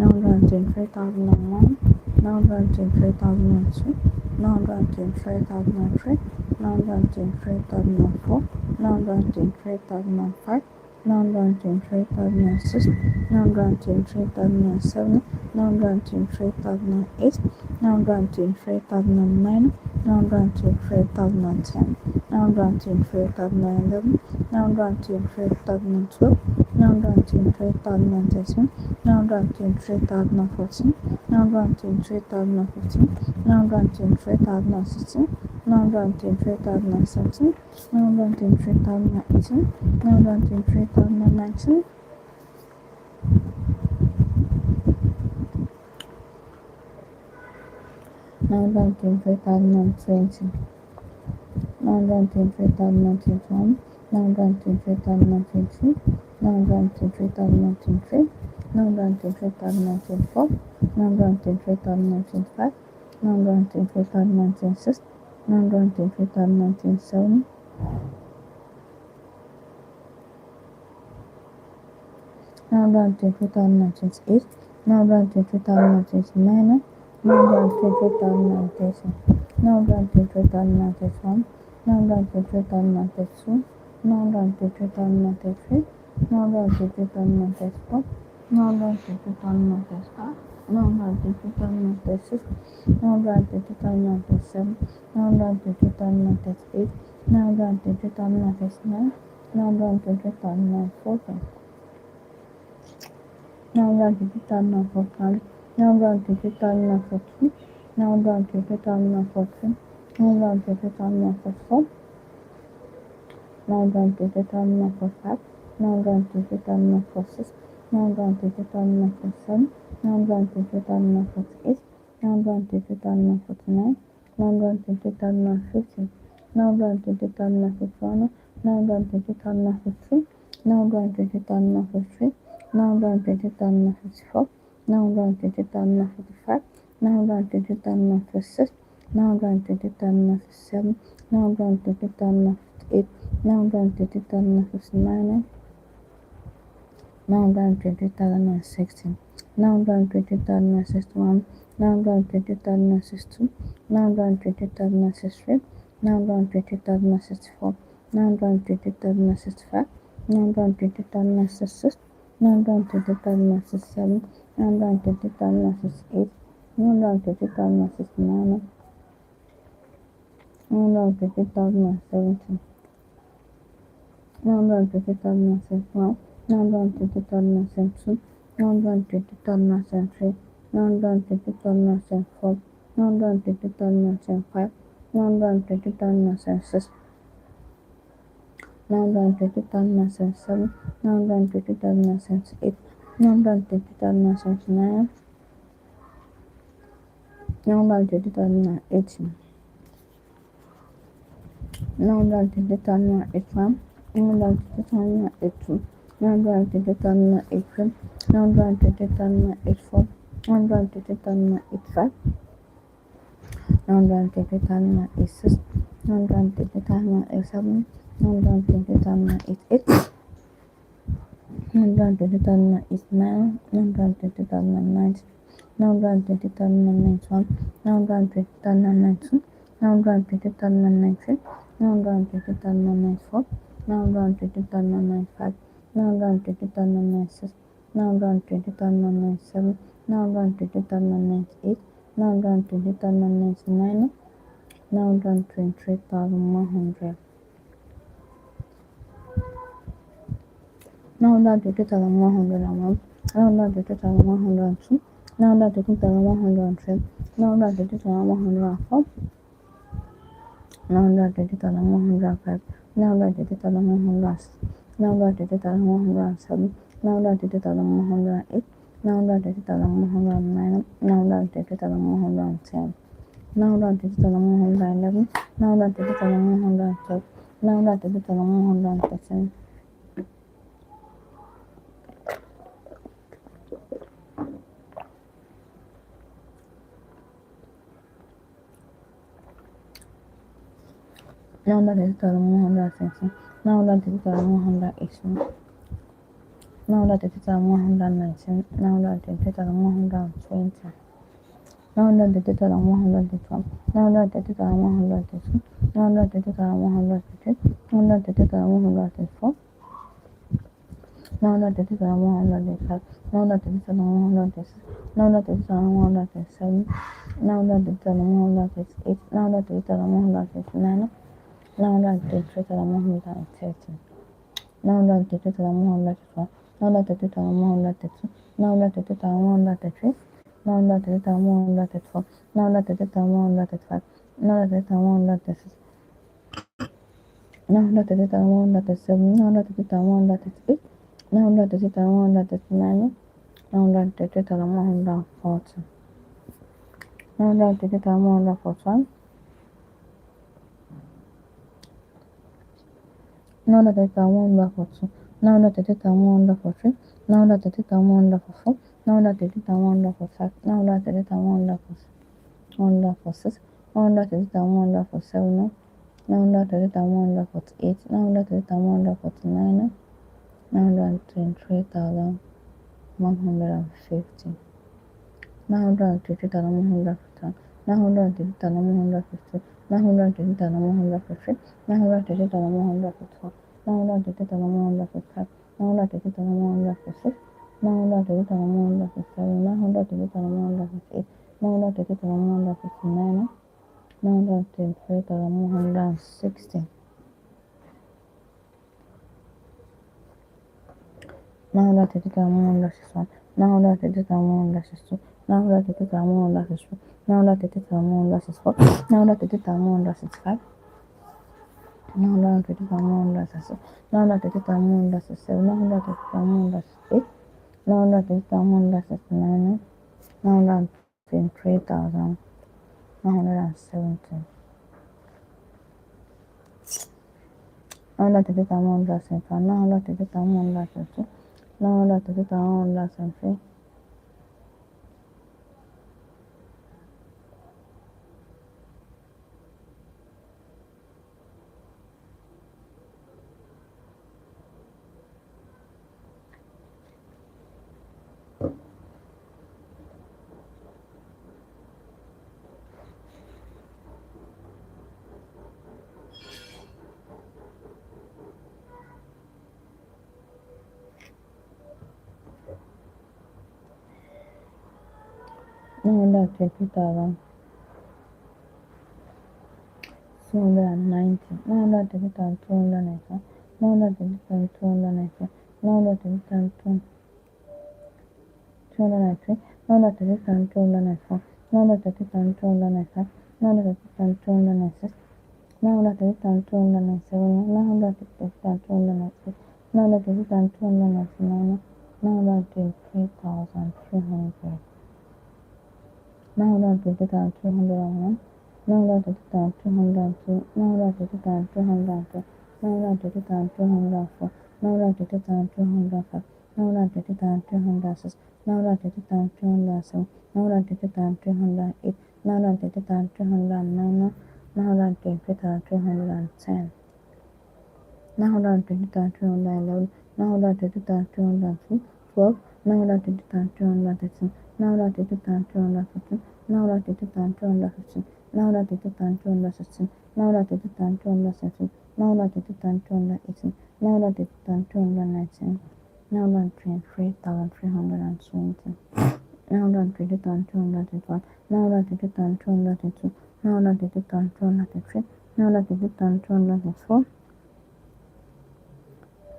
923,001, 923,002, 923,003, 923,004, 923,005, 923,006, 923,007, 923,008, 923,009, 923,010, 923,011, 923,012, 923,013, 923,014, 923,015, 923,016, 923,017, 923,018, 923,019, 923,020, 923,021, 923,022, 923,023, 923,024, 923,025, 923,026, 923,027, 923,028, 923,029, 923,030, 923,031, 923,032, 923,033, 923,034, 923,035, 923,036, 923,037, 923,038, 923,039, 923,040, 923,045, 923,042, 923,043, 923,044, 923,045, 923,046, 923,047, 923,048, 923,049, 923,050, 923,051, 923,052, 923,053, 923,054, 923,055, 923,056, 923,057, 923,058, 923,059, 923,060, 923,061, 923,062, 923,063, 923,064, 923,065, 923,066, 923,067, 923,068, 923,069, 923,070, 923,071, 923,072, 923,073, 923,074, 923,075, 920,096, 920,097, 920,078, 920,079, 920,080, 920,081, 920,082, 920,083, 920,084, 920,085, 920,086, 920,087, 920,088, 920,089, 920,090, 920,091, 920,092, 920,093, 920,094, 920,095, 920,096, 920,097, 920,098, 920,099, 923,100, 920,101, 920,102, 920,103, 920,104, 920,105, 920,106, 920,107, 920,108, 920,109, 920,110, 920,111, 920,112, 920,113, 920,116, 920,118, 920,119, 920,120, 920,112, 920,113, 920,113, 920,134, 920,135, 920,136, 920,137, 920,138, 920,139, 920,130, 920,134, 920,132, 920,133, 920,134, 920,135, 920,136, 920,137, 920,138, 920,139, 920,140, 920,141, 920,142, 920,143, 920,144, 920,145, 920,146, 920,147, 920,148, 920,149, 923,150, 923,151, 923,150, 923,150, 923,154, 923,155, 923,156, 923,157, 923,158, 923,159, 923,160, 923,161, 923,162, 923,163, 923,164, 923,165, 923,166, 923,167, 923,168, 923,169, 923,170, 923,175, 923,172, 923,173, 920,290, 920,291, 920,293, 920,293, 920,294, 920,295, 93296, 93297, 93296, 93299, 933,300, 932,301, 932,302, 932,303, 932,304, 932,305, 932,306, 932,307, 932,308, 932,309, 933,310, 933,311, 933,312, 12, 933,313, 933,314, 933,315, 933,316, 933,317, 933,318, 933,319, 923,320, 933,321, 933,322, 933,323, 933,324,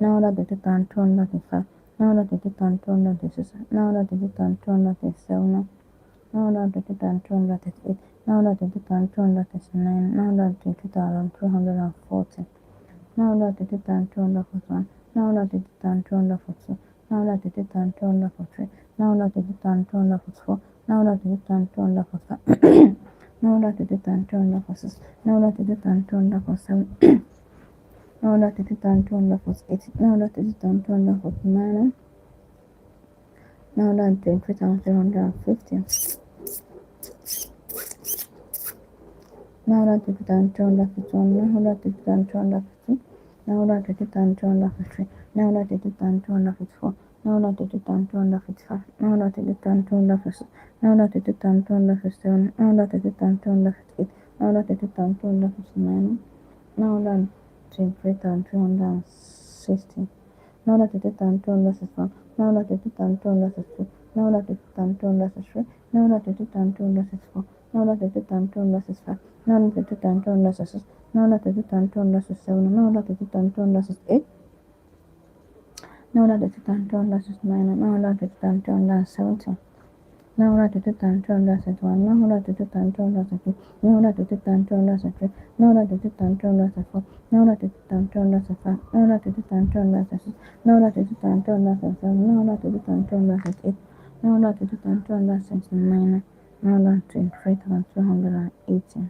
933,325, 933,326, 933,327, 933,338, 933,339, 933,340, 933,341, 933,342, 933,343, 933,344, 933,345, 933,346, 933,347, 933,348, 933,349, 933,350, 933,351, 933,352, 933,353, 933,354, 933,355, 933,356, 933,357, 933,358, 933,359, 933,360, 933,361, 933,362, 933,363, 933,364, 933,365, 933,366, 933,367, 933,368, 933,369, 933,370, 933,371, 933,372, 933,373, 933,374, 933,375, 933,376, 933,377, 933,378, 933,379, 933,280,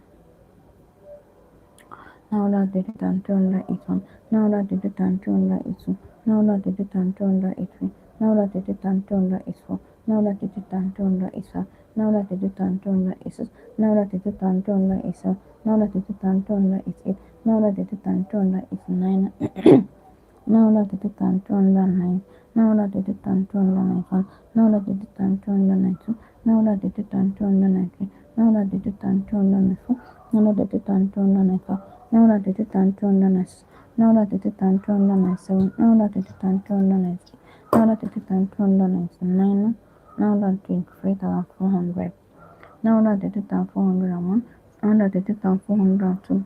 933,281, 933,282, 933,283, 933,284, 933,285, 933,286, 933,287, 933,288, 933,289, 933,209, 933,291, 933,292, 933,293, 933,294, 933,295, 933,296, 933,297, 933,298, 933,299, 933,400, 933,401, 933,402,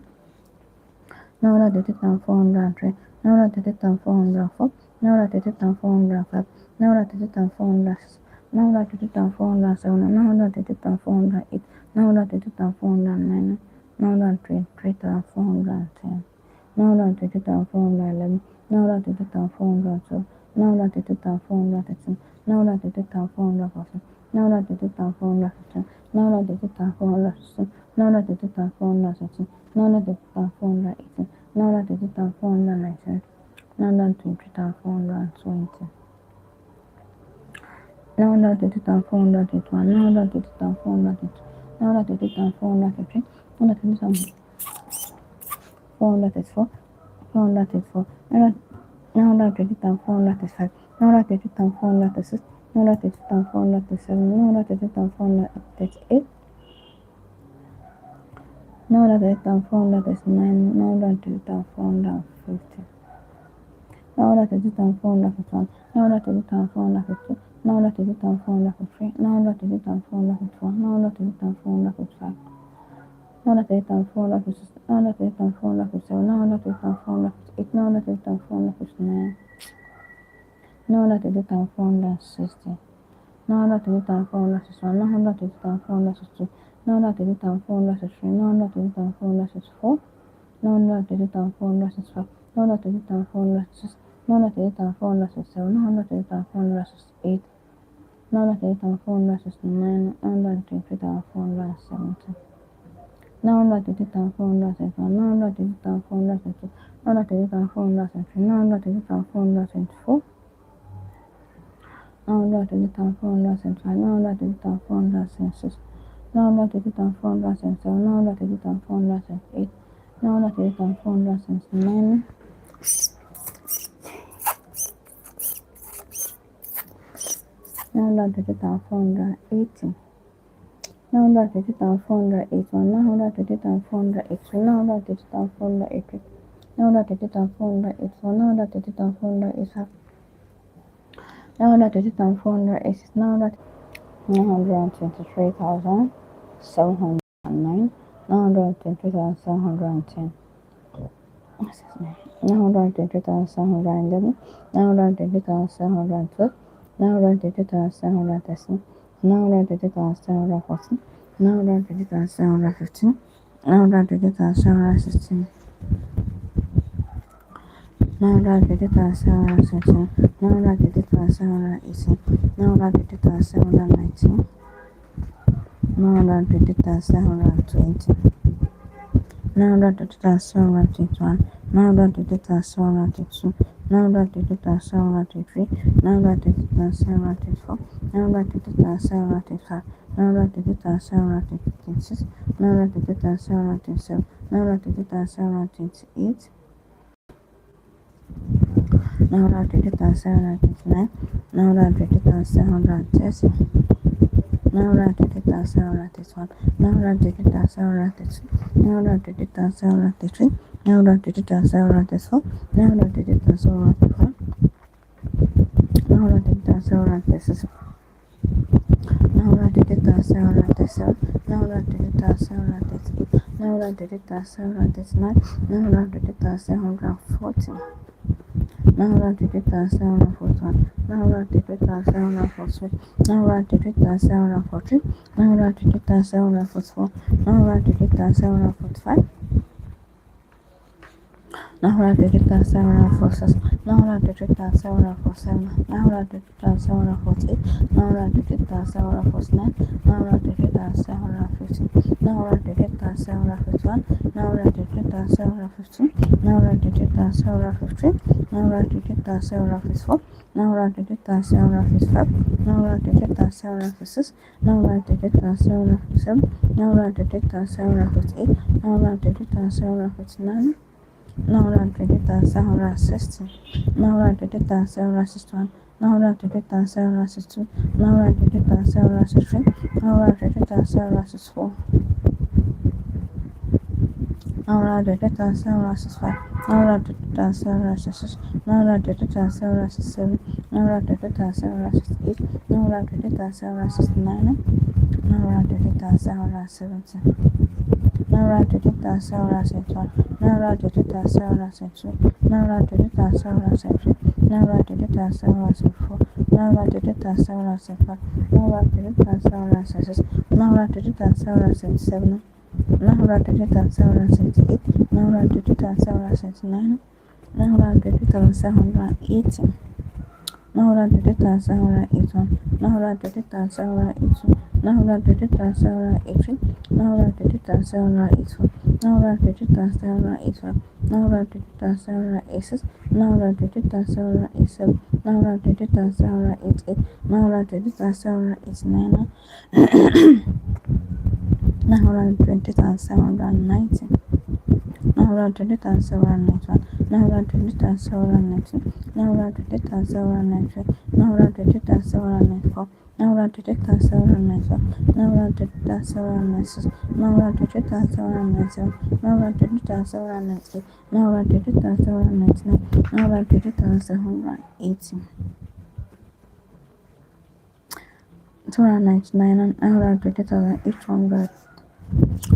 933,403, 933,404, 933,405, 933,406, 933,407, 933,408, 933,409, 933,410, 933,411, 933,412, 933,413, 933,414, 933,415, 933,416, 933,417, 933,418, 933,419, 933,420, 933,421, 933,422, 933,433, 933,434, 434, 933,435, 933,436, 933,437, 933,438, 933,439, 933,450, 933,451, 933,452, 933,453, 933,454, 933,455, 933,456, 933,457, 933,458, 933,459, 933,460, 933,461, 933,462, 920,463, 920,464, 920,465, 920,466, 920,467, 920,468, 920,469, 920,470. 920,471, 920,472, 920,473, 920,474, 920,475, 920,476, 920,477, 920,478, 920,479, 920,480, 920,481, 920,483, 920,483, 920,484, 920,485, 920,486, 923,709, 923,710. What's his name? 923,711, 923,712, 923,713, 923,714, 923,715, 923,716, 923,716, 923,718, 923,719, 923,720, 923,721, 923,722, 923,723, 923,724, 923,725, 923,726, 923,727, 923,728, 923,729, 923,730, 923,731, 923,732, 923,733, 923,734, 923,735, 923,736, 923,737, 923,738, 923,739, 923,740, 923,741, 923,742, 923,743, 923,744, 923,745, 923,746, 923,747, 923,748, 923,749, 923,750, 923,751, 923,752, 923,753, 923,754, 923,755, 923,756, 923,757, 923,758, 923,759, 923,760, 923,761, 923,762, 923,763, 923,764, 923,765, 923,766, 923,767, 923,768, 923,769, 923,770. 923,771, 923,772, 923,773, 923,774, 923,775, 923,776, 923,777, 923,778, 923,779, 923,780, 923,781, 923,782, 923,783, 923,784, 923,785, 923,786, 923,787, 923,788, 923,789, 920,790, 920,791, 920,792, 920,793, 920,794, 920,795, 920,796, 920,797, 920,798, 920,799, 920,780, 299, 920,800,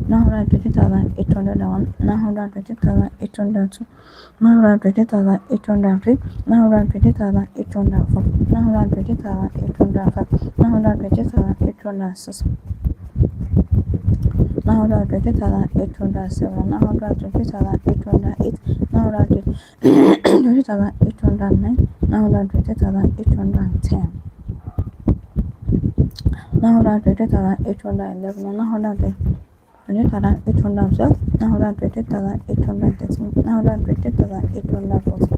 920,801, 920,802, 920,803, 920,804, 920,805, 920,806, 920,807, 920,808, 920,809, 920,810, 920,811, 920,812, 920,813, 920,814,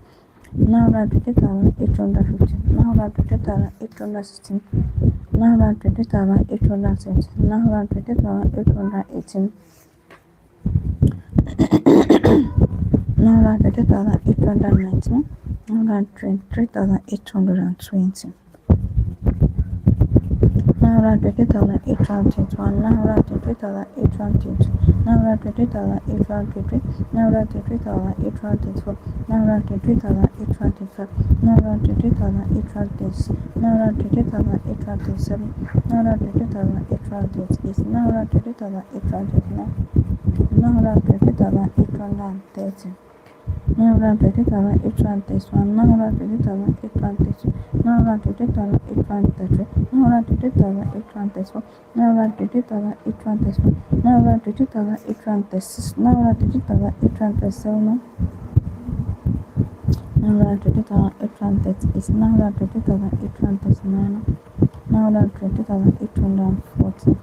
920,815, 920,816, 920,817, 920,818, 920,819, 923,820. 920,821, 920,822, 920,823, 920,824, 920,825, 920,826, 920,827, 920,828, 920,829, 920,830. 920,831, 920,832, 920,833, 920,834, 920,825, 920,826, 920,827, 920,838, 920,839, 920,840.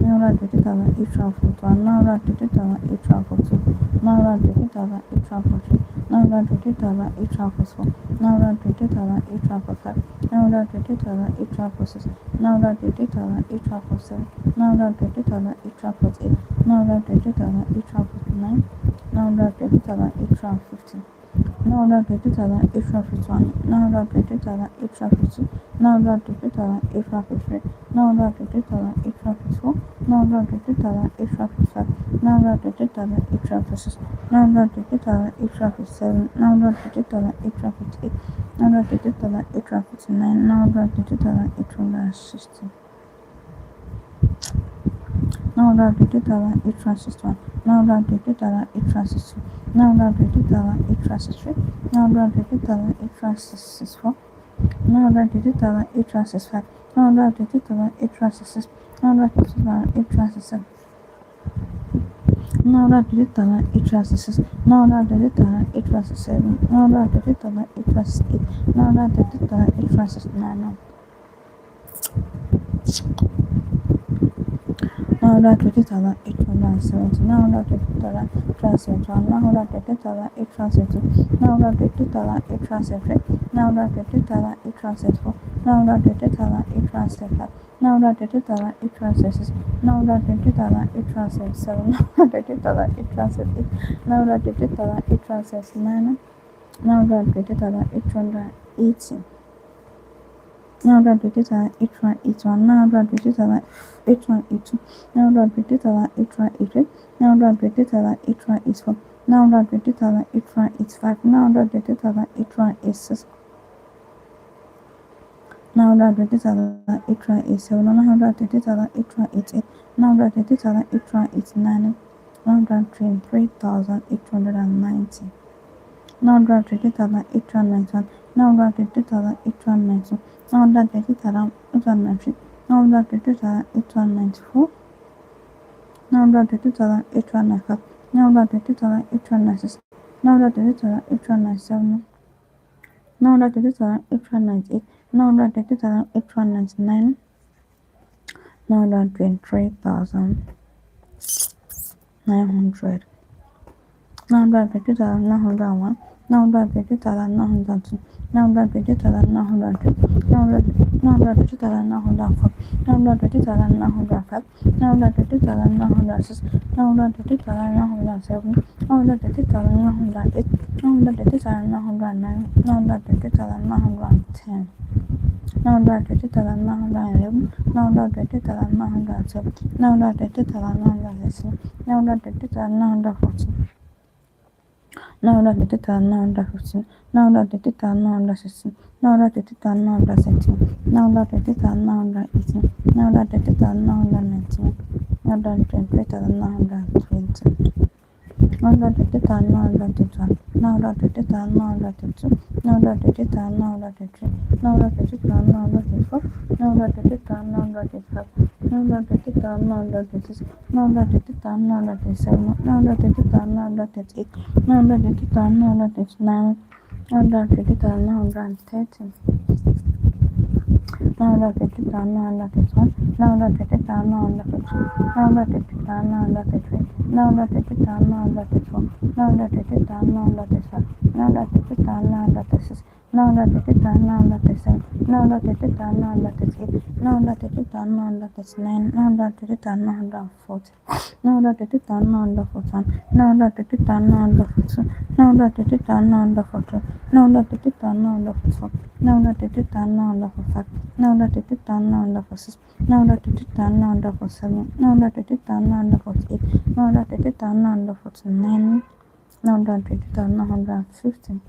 920,841, 920,842, 920,843, 920,844, 920,845, 920,846, 920,847, 920,848, 920,849, 920,850. 920,851, 920,852, 920,853, 920,854, 920,855, 920,856, 920,857, 920,858, 920,859, 920,860. 920,861, 920,862, 920,863, 920,864, 920,865, 920,866, 920,867, 920,866, 920,867, 920,868, 920,869. 920,870, 920,871, 920,872, 920,873, 920,874, 920,875, 920,876, 920,877, 920,878, 920,879, 920,880. 920,881, 920,882, 920,883, 920,884, 920,885, 920,886, 920,887, 920,888, 920,889, 923,890. 920,891, 920,892, 920,893, 920,894, 920,895, 920,896, 920,897, 920,898, 920,899, 923,900. 920,901, 920,902, 920,903, 920,904, 920,905, 920,906, 920,907, 920,908, 920,909, 920,910. 920,911, 920,912, 920,913, 920,914, 920,915, 920,916, 920,917, 920,918, 920,919, 920,920, 920,921, now that it is done, now that it's now that it is done, now that it's now that it is done, now that it's now that it is done, now that it's now that it is done, now that it is now that it is done, now that it's seven, now that it is done, now that it's eight, now that it is done, now that it's nine, now that it is done, now that it's 13. Now that it is done, now that it's one, now that it is done, now that it's two, now that it is done, now that it's three, now that it is done, now that it's four, now that it is done, now that it's five, now that it is done, now that it's six, now that it is done, now that it's seven, now that it is done, now that it's eight, now that it is done, now that it's nine, now that it is done, now that 40, now that it is done, now that 41, now that it is done, now that 42, now that it is done, now that 43, now that it is done, now that 44, now that it is done, now that 45, now that it is done, now that 46, now that it is done, now that 47, now that it is done, now that 48, now that it is done, now that 49, now that it is done, now that 50,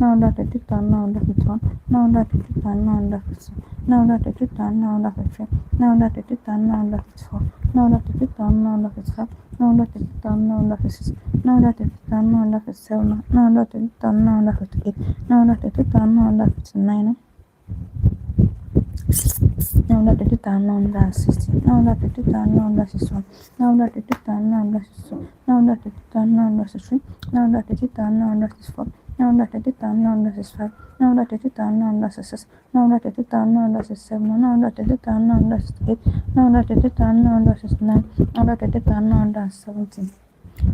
now that it is done, now that 51, now that it is done, now that 52, now that it is done, now that 53, now that it is done, now that 54, now that it is done, now that 55, now that it is done, now that 56, now that it is done, now that 57, now that it is done, now that 58, now that it is done, now that 59. Now that it is done, now that 60, now that it is done, now that 61, now that it is done, now that 62, now that it is done, now that 63, now that it is done, now that 64, now that it is done, now that 65, now that it is done, now that 66, now that it is done, now that 67, now that it is done, now that 68, now that it is done, now that 69, now that it is done, now that 70.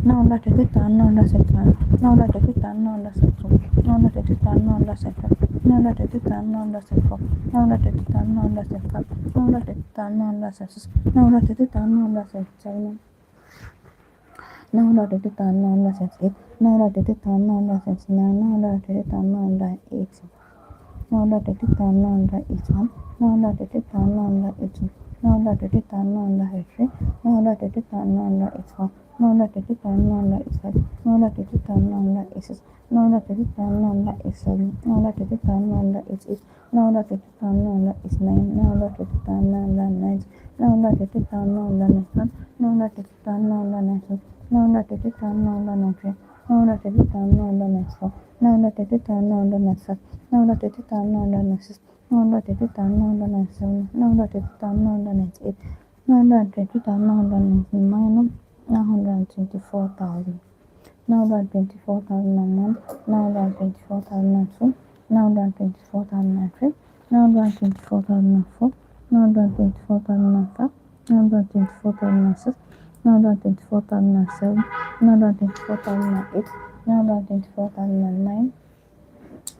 Now that it is done, now that's it done. Now that it is done, now that's it done. Now that it is done, now that's it done. Now that it is done, now that's it done. Now that it is done, now that's it done. Now that it is done, now that's it. Now that it is done, now that's it. Now that it is done, now that's it. Now that it is done, now that's it. Now that it is done, now that's 80. Now that it is done, now that it's one. Now that it is done, now that it's two. Now that it is done, now that it's three. Now that it is done, now that it's four. Now that it is done, now that it's five. Now that it is done, now that it's six. Now that it is done, now that it's seven. Now that it is done, now that it's eight. Now that it is done, now that it's nine. Now that it is done, now that nine. Now that it is done, now that it's one. Now that it is done, now that it's two. Now that it is done, now that it's three. Now that it is done, now that it's four. Now that it is done, now that it's five. Now that it is done, now that it's six. Now that it is done, now that it's seven. Now that it is done, now that it's eight. Now that it is done, now that it's nine. 124,000. Now that 24,001. Now that 24,002. Now that 24,003. Now that 24,004. Now that 24,005. Now that 24,006. Now that 24,007. Now that 24,008. Now that 24,009.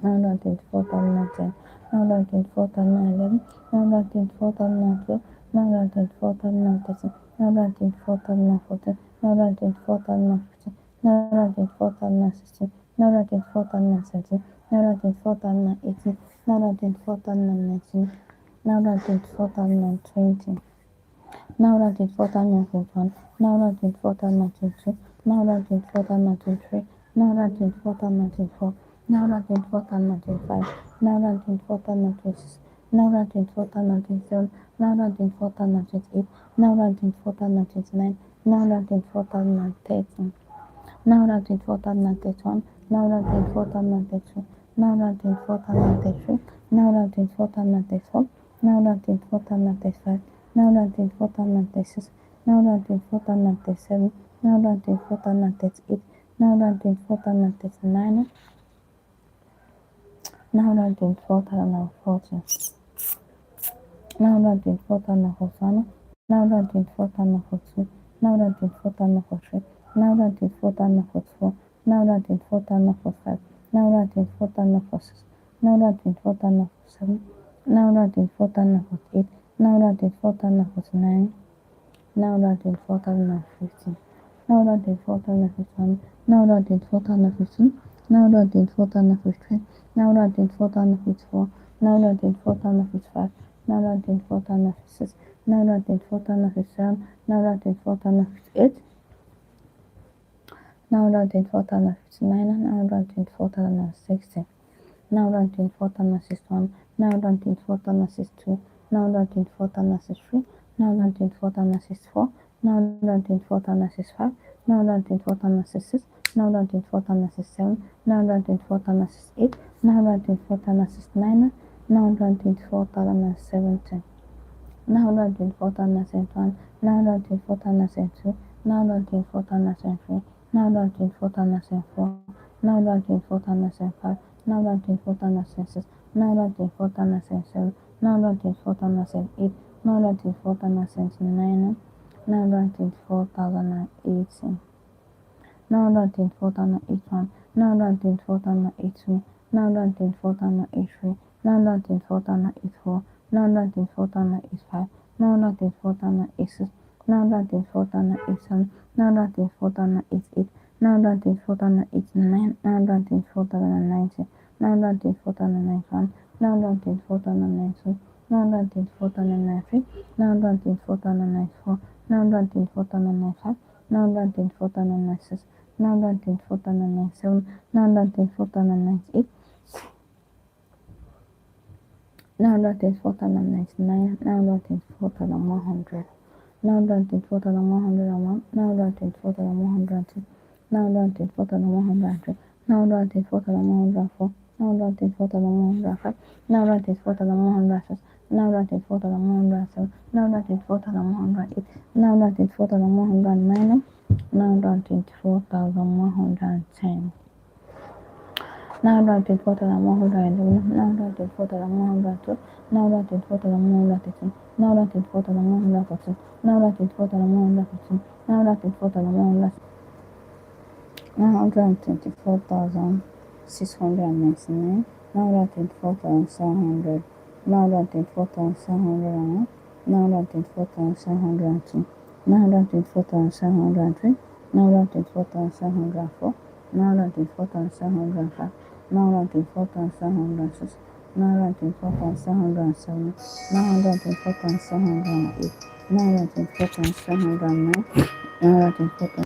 Now that 24,010. Now that 24,011. Now that 24,012. Now that 24,013. Now that 24,014. Now that 24,015. Now that 24,016. Now that 24,017. Now that 24,018. Now that 24,019. Now that 24,020. Now that 24,021. Now that 24,022. Now that 24,023. Now that 24,024. Now that 24,025. Now that 24,026. Now that 24,027. Now that 24,028. Now that 24,029. Now that 24,030. Now that 24,031. Now that 24,032. Now that 24,033. Now that 24,034. Now that 24,035. Now that 24,036. Now that 24,037. Now that 24,038. Now that 24,039. Now that 24,040. Now that 24,041. Now that 24,042. Now that 24,043. Now that 24,044. Now that 24,045. Now that 24,046. Now that 24,047. Now that 24,048. Now that 24,049. Now that 24,050. Now that 24,051. Now that 24,015. Now that 24,053. Now that 24,054. Now that 24,055. Now that 24,056. Now that 24,057. Now that 24,058. Now that 24,059. Now that 24,060. Now that 24,061. Now that 24,062. Now that 24,063. Now that 24,064. Now that 24,065. 924,096, 924,097, 924,098, 924,099, 924,070. 924,071, 924,072, 924,073, 924,074, 924,075, 924,076, 924,077, 924,078, 924,079, 924,080. 924,081, 924,082, 924,083, 924,084, 924,085, 924,086, 924,087, 924,088, 924,089, 924,090, 924,091, 924,092, 924,093, 924,094, 924,095, 924,096, 924,097, 924,098, 924,099, 924,100, 924,101, 924,102, 924,103, 924,104, 924,105, 924,106, 924,107, 924,108, 924,109, 924,110. 924,111, 924,112, 924,113, 924,114, 924,115, 924,116, 924,699, 924,700, 924,701, 924,702, 924,703, 924,704, 924,705, 924,706, 924,707, 924,708, 924,709, 924,710.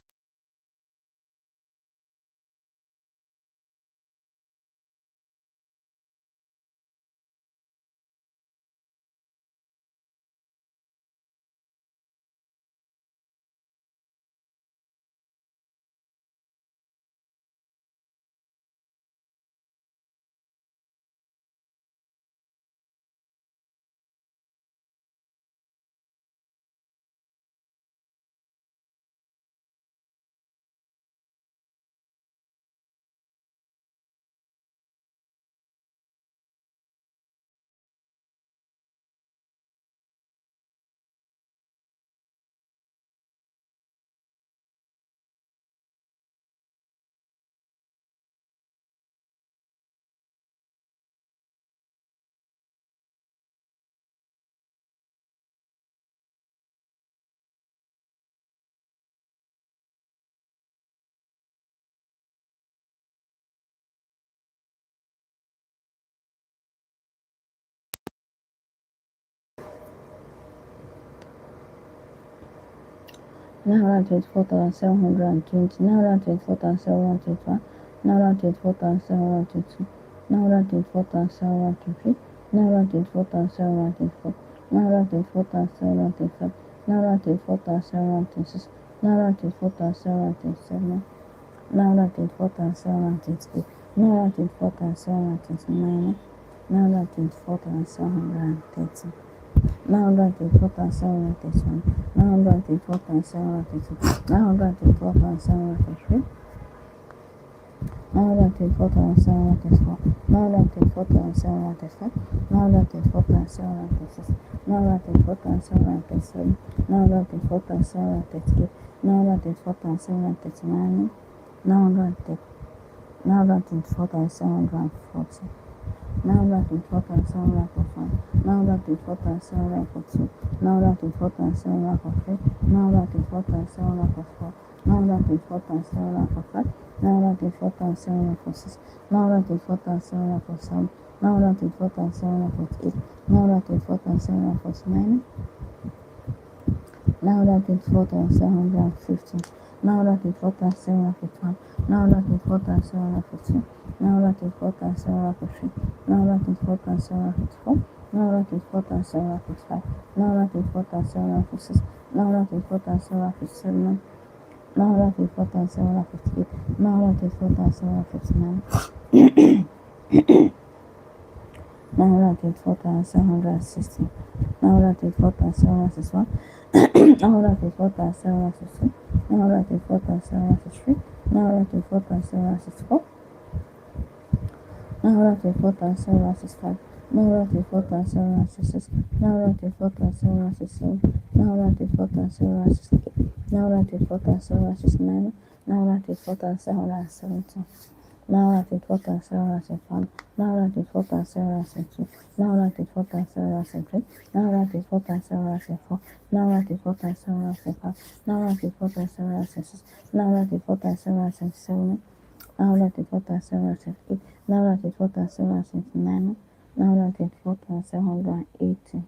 Now around 24,720, now around 24,721, now around 24,722, now around 24,723, now around 24,724, now around 24,725, now around 24,726, now around 24,727, now around 24,728, now around 24,729, now around 24,730. 924,731, 924,732, 924,733, 924,734, 924,735, 924,736, 924,737, 924,738, 924,739, 924,740. 924,741, 924,742, 924,743, 924,744, 924,745, 924,746, 924,747, 924,748, 924,749, 924,750, 924,751, 924,752, 924,753, 924,754, 924,755, 924,756, 924,757, 934,758, 934,759, 934,760, 934,761, 934,762, 934,763, 934,764, 934,765, 934,766, 934,767, 934,768, 934,769, 934,770, 934,775, 934,772, 934,773, 934,774, 934,775, 934,776, 934,777, 934,778, 934,779, 934,780,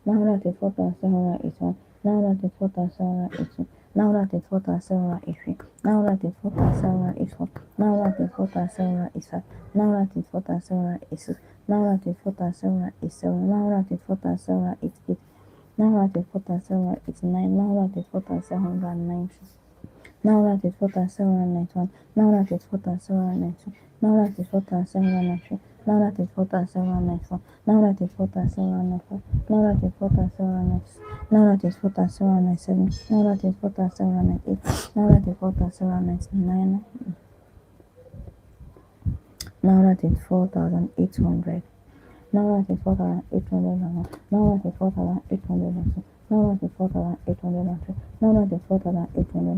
934,781, 934,782, 934,783, 934,784, 934,785, 934,786, 934,787, 934,788, 934,789, 934,790. 934,791, 934,792, 934,793, 934,794, 934,795, 934,796, 934,797, 934,798, 934,799, 934,800. 994,801, 994,802, 994,803, 994,804,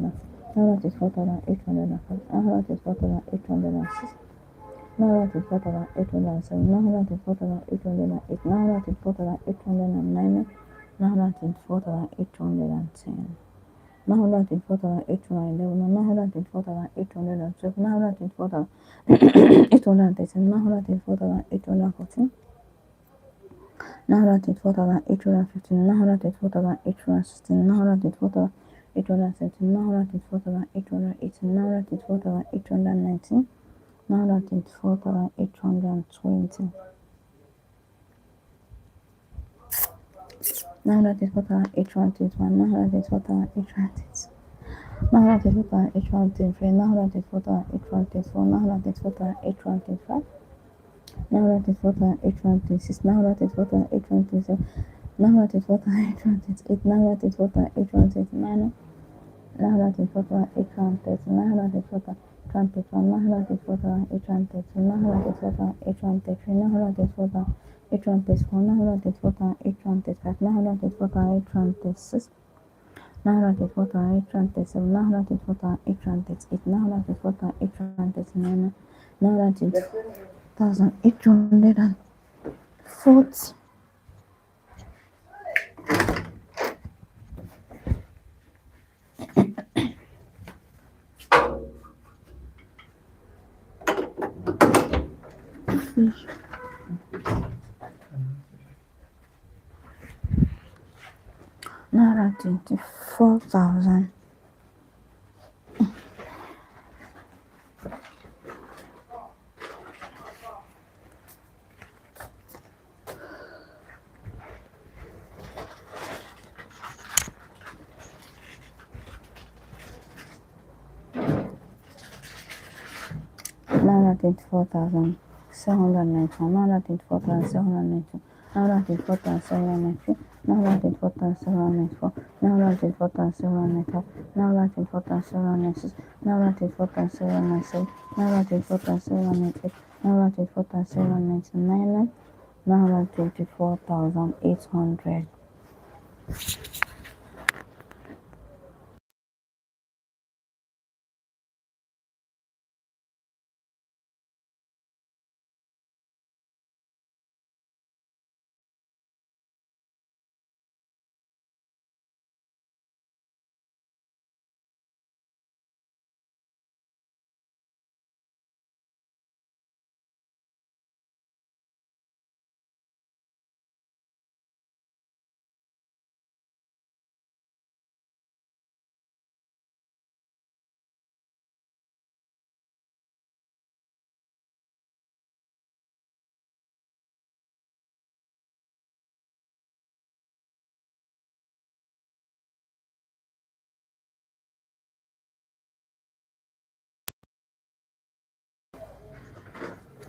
994,805, 994,806, 994,807, 994,808, 994,809, 994,810. 904,811, 904,812, 904,813, 904,814, 904,815, 904,816, 904,817, 904,818, 904,819, 904,820. 904,821, 904,822, 904,823, 904,824, 904,825, 904,826, 904,827, 904,828, 904,829, 904,830, 904,831, 904,832, 904,833, 904,834, 904,835, 904,836, 904,837, 904,838, 904,839, 904,840. Naira 24,000. Naira 24,791, Naira 24,792, Naira 24,793, Naira 24,794, Naira 24,795, Naira 24,796, Naira 24,797, Naira 24,798, Naira 24,799, Naira 24,800.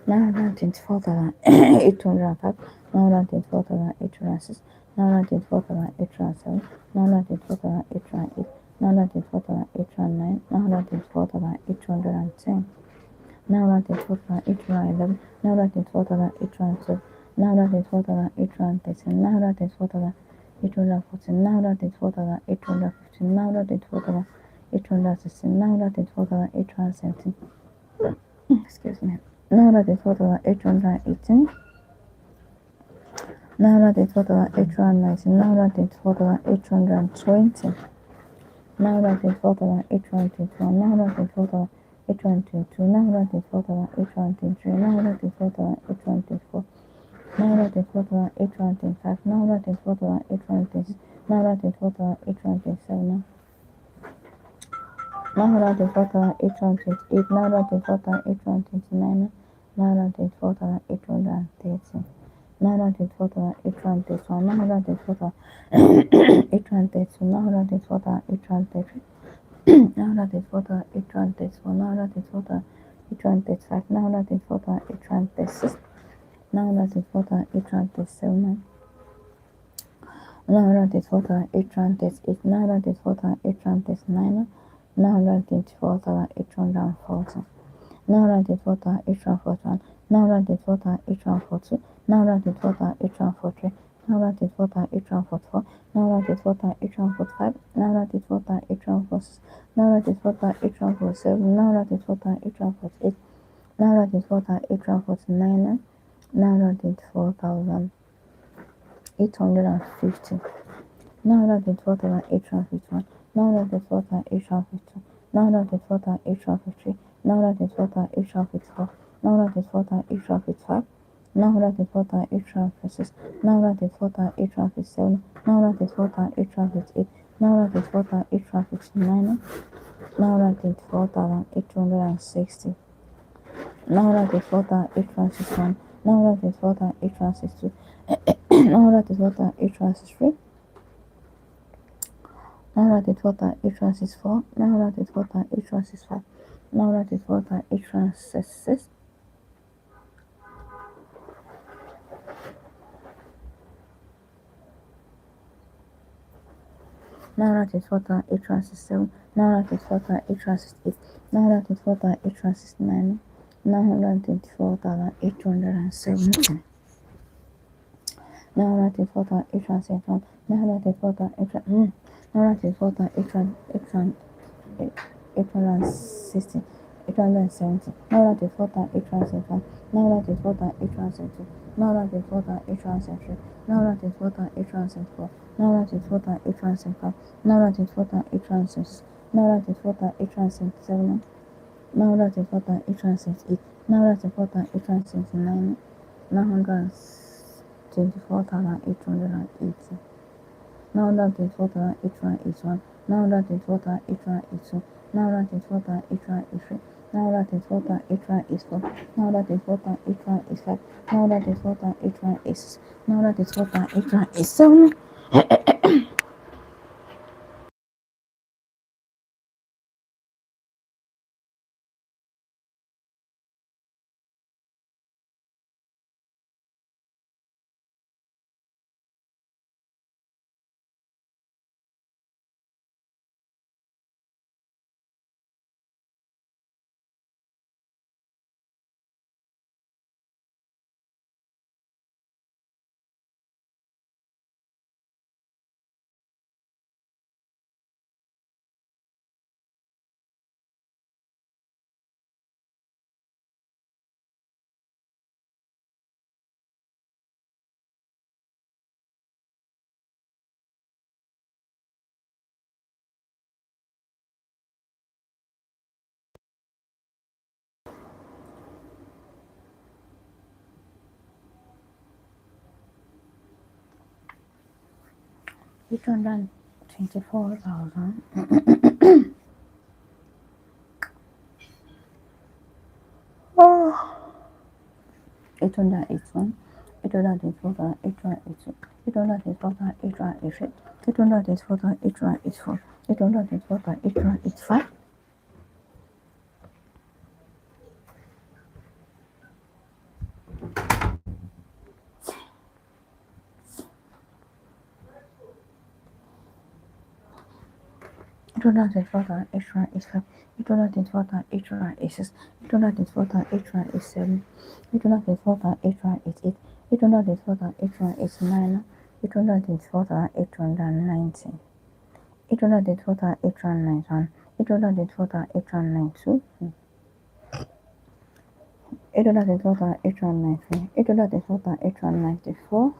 924,805, 924,806, 924,807, 924,808, 924,809, 924,810, 924,811, 924,812, 924,813, 924,814, 924,815, 924,816, 924,817. Excuse me. 924,818, 924,819, 924,820, 924,821, 924,822, 924,823, 924,824, 924,825, 924,826, 924,827, 924,828, 924,829, 924,830, 924,831, 924,832, 924,833, 924,834, 924,835, 924,836, 924,837, 924,838, 924,839, 924,840, 924,841, 924,842, 924,843, 924,844, 924,845, 924,846, 924,847, 924,848, 924,849, 924,850, 924,851, 924,852, 924,853, 924,854, 924,855, 924,856, 924,857, 924,858, 924,859, 924,860, 924,861, 924,862, 924,863, 924,864, 924,865, 924,866, 924,867, 924,868, 924,869, 924,870, 924,871, 924,860, 870, 924,871, 924,872, 924,873, 924,874, 924,875, 924,876, 924,877, 924,878, 924,879, 924,880, 924,881, 924,882, 924,883, 924,884, 924,885, 924,886, 924,887. Eight hundred 24,000. 881, 884,882, 884,883, 884,884, 884,885, 884,885, 824,885, 824,886, 824,887, 824,888, 824,889, 824,890, 824,891, 824,892, 824,893, 824,894,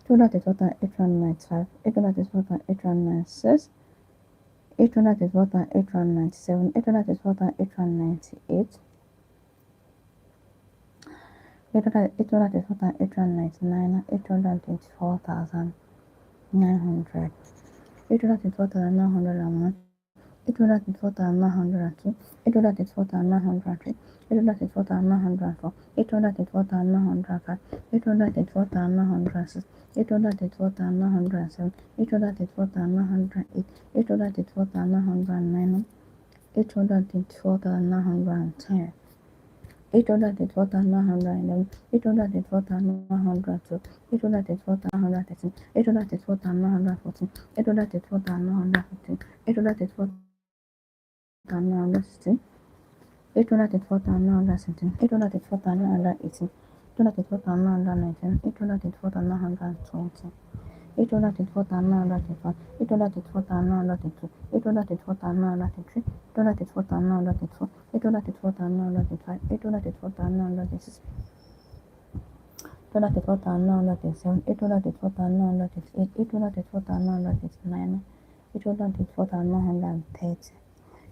824,895, 824,896, 824,897, 824,898, 824,899, 824,900, 824,901, 824,902, 824,903, 824,904, 824,905, 824,906, 824,907, 824,908, 824,909, 824,910, 824,911, 824,912, 824,913, 824,914, 824,915, 824,916, 824,917, 824,918, 824,919, 824,920, 824,925, 824,932, 824,933, 824,934, 824,935, 824,936, 824,937, 824,938, 824,939, 824,930,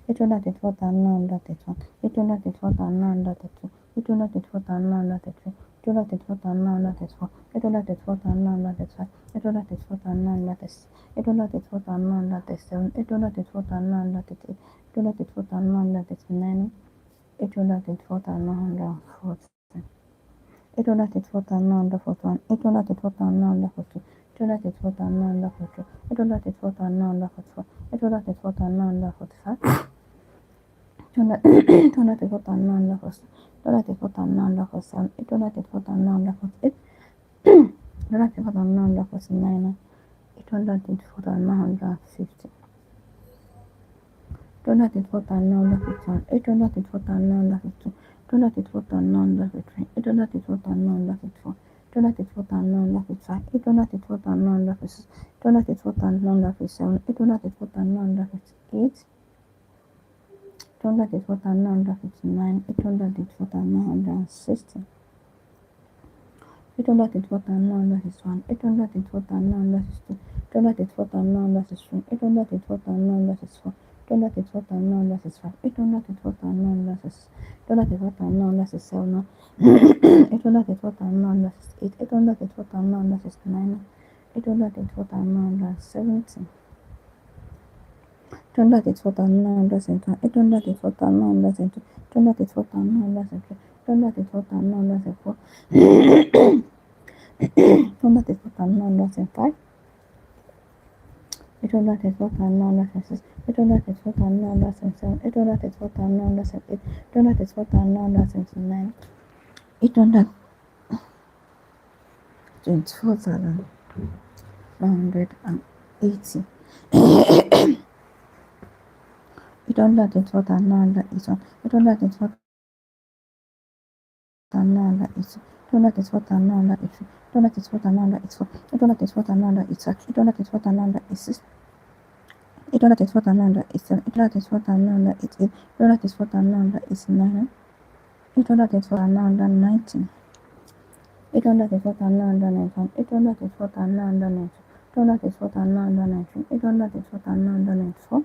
824,931, 824,932, 824,933, 824,934, 824,935, 824,936, 824,937, 824,938, 824,939, 824,940, 824,941, 824,942, 824,943, 824,944, 824,945, 824,946, 824,947, 824,948, 824,949, 824,950, 824,951, 824,952, 824,953, 824,954, 824,955, 824,956, 824,957, 824,958, 824,959, 824,960, 824,961, 824,962, 824,963, 824,964, 824,965, 824,966, 824,967, 824,968, 824,969, 824,970, 824,972, 824,972, 824,973, 824,974, 824,975, 824,976, 824,977, 824,978, 824,979, 824,980, 824,981, 824,982, 824,983, 824,984, 824,985, 824,986, 824,987, 824,988, 824,989, 824,990, 824,991, 824,992, 824,993, 824,994,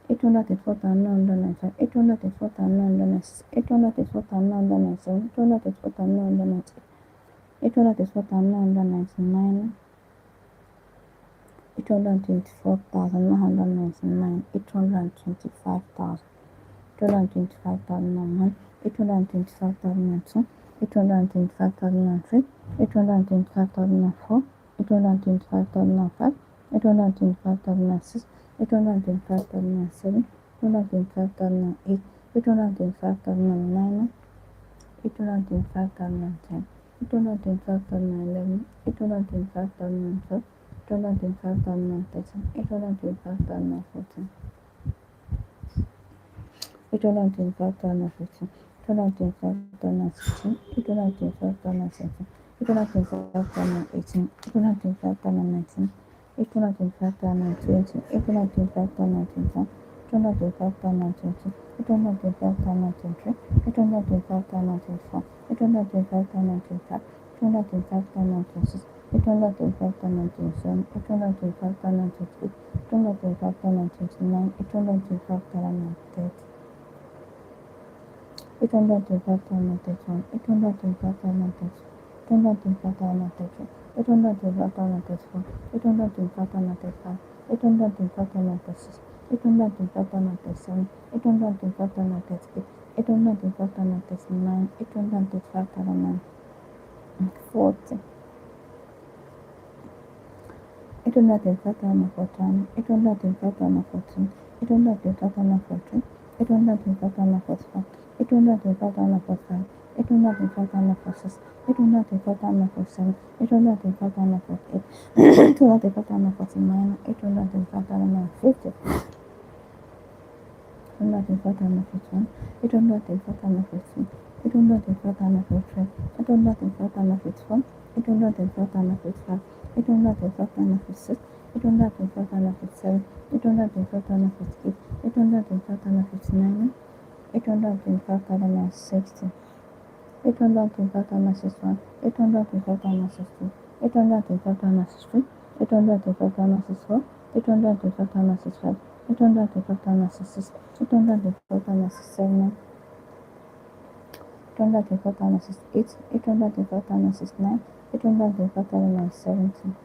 824,995, 824,996, 824,997, 824,998, 824,999, 824,999, 825,000, 825,001, 825,002, 825,003, 825,004, 825,005, 825,006, 825,007, 825,008, 825,009, 825,010, 825,011, 825,012, 825,013, 825,014, 825,015, 825,016, 825,017, 825,018, 825,019, 825,020, 825,021, 825,022, 825,023, 825,024, 825,025, 825,026, 825,027, 825,028, 825,029, 825,030, 825,031, 825,032, 825,033, 825,034, 825,035, 825,036, 825,037, 825,038, 825,039, 825,040, 825,041, 825,014, 825,014, 825,045, 825,045, 825,046, 825,047, 825,048, 825,049, 825,050, 825,051, 825,052, 825,053, 825,054, 825,055, 825,056, 825,057, 825,058, 825,059, 825,060, 825,061, 825,062, 825,063, 825,064, 825,065, 825,066, 825,067, 825,068, 825,069, 825,070,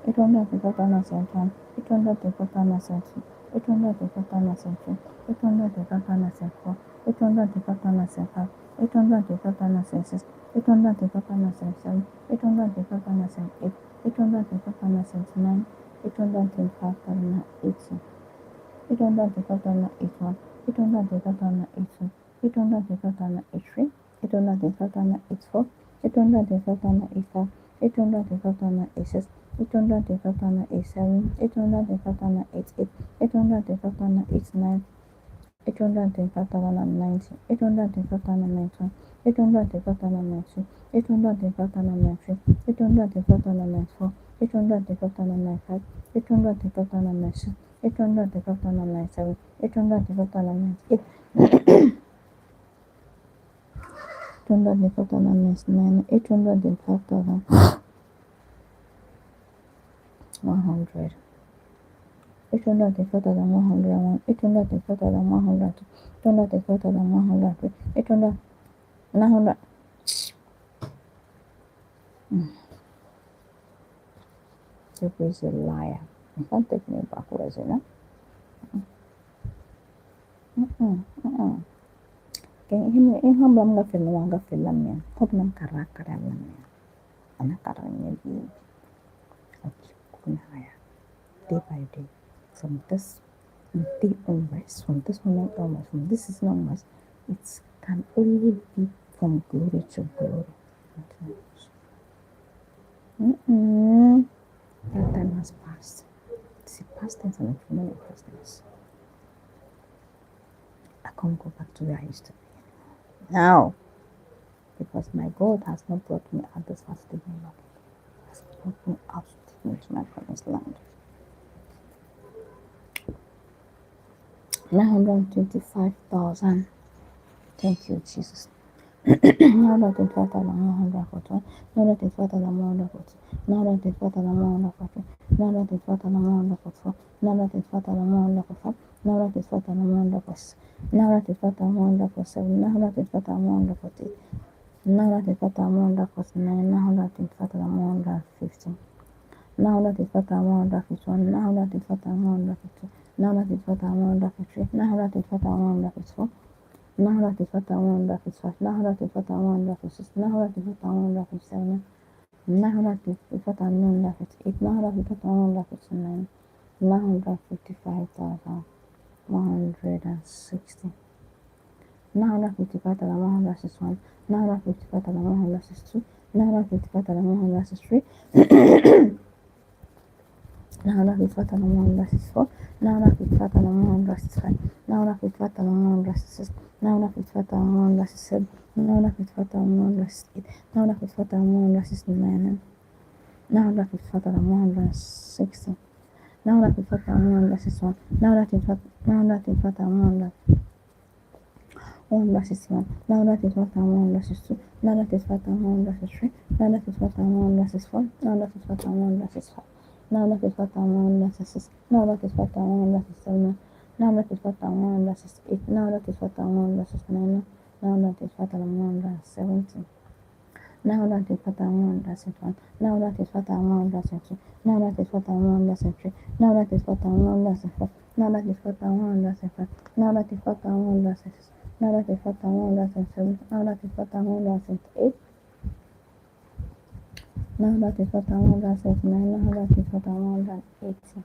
825,071, 825,072, 825,073, 825,074, 825,075, 825,076, 825,077, 825,078, 825,079, 825,080, 825,081, 825,082, 825,083, 825,084, 825,085, 825,086, 825,087, 825,088, 825,089, 825,090, 825,091, 825,092, 825,093, 825,094, 825,095, 825,096, 825,097, 825,098, 825,099, 825,100, 825,101, 825,102, 825,103, 800, Devil is a liar. You can't take me backwards, you know? In hambam nga film wanga film ya, hope nam karakter ya ana karanya bi. Okay, kuna haya. Day by day, from this day onwards, from this moment onwards, from this season onwards, it can only be from glory to glory. That time has passed. It's a past tense and a phenomenal past tense. I can't go back to where I used to be now, because my God has not brought me out this far to take me back. He has brought me out to take me to my promised land. 925,000. Thank you, Jesus. 925,141, 925,140, 925,140, 925,144, 925,145, 925,146, 925,147, 925,148, 925,149, 925,150, 925,151, 925,152, 925,153, 925,154, 925,155, 925,156, 925,157, 925,158, 925,159, 955,160, 955,161, 955,162, 955,163, 964, 965, 965, 965, 965, 965, 960. Now that we got our one versus one. Now that we got our one versus one. Now that we got our one versus two. Now that we got our one versus three. Now that we got our one versus four. Now that we got our one versus five. Now that we got our one versus six. Now that we got our one versus seven. Now that we got our one versus eight. Now that we got our one versus nine. Now that we got our one versus 17. Now that is what I want, that's it one. Now that is what I want, that's it two. Now that is what I want, that's it three. Now that is what I want, that's it four. Now that is what I want, that's it five. Now that is what I want, that's it six. Now that is what I want, that's it seven. Now that is what I want, that's it eight. Now that is what I want, that's it nine. Now that is what I want, that's 18.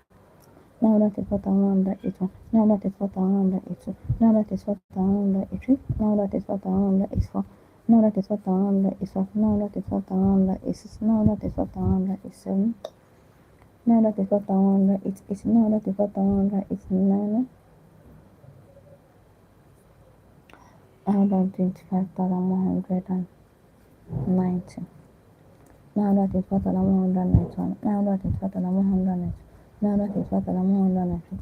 Now that is what I want, that is one. Now that is what I want, that is two. Now that is what I want, that is three. Now that is what I want, that is four. Now that is what I want, that is five. Now that is what I want, that is six. Now that is what I want, that is seven. Now that is what I want, that is eight. Now that is what I want, that is nine. Now that 25,190. Now that is what I want, 191. Now that is what I want, 192. Now that is what I want, 193.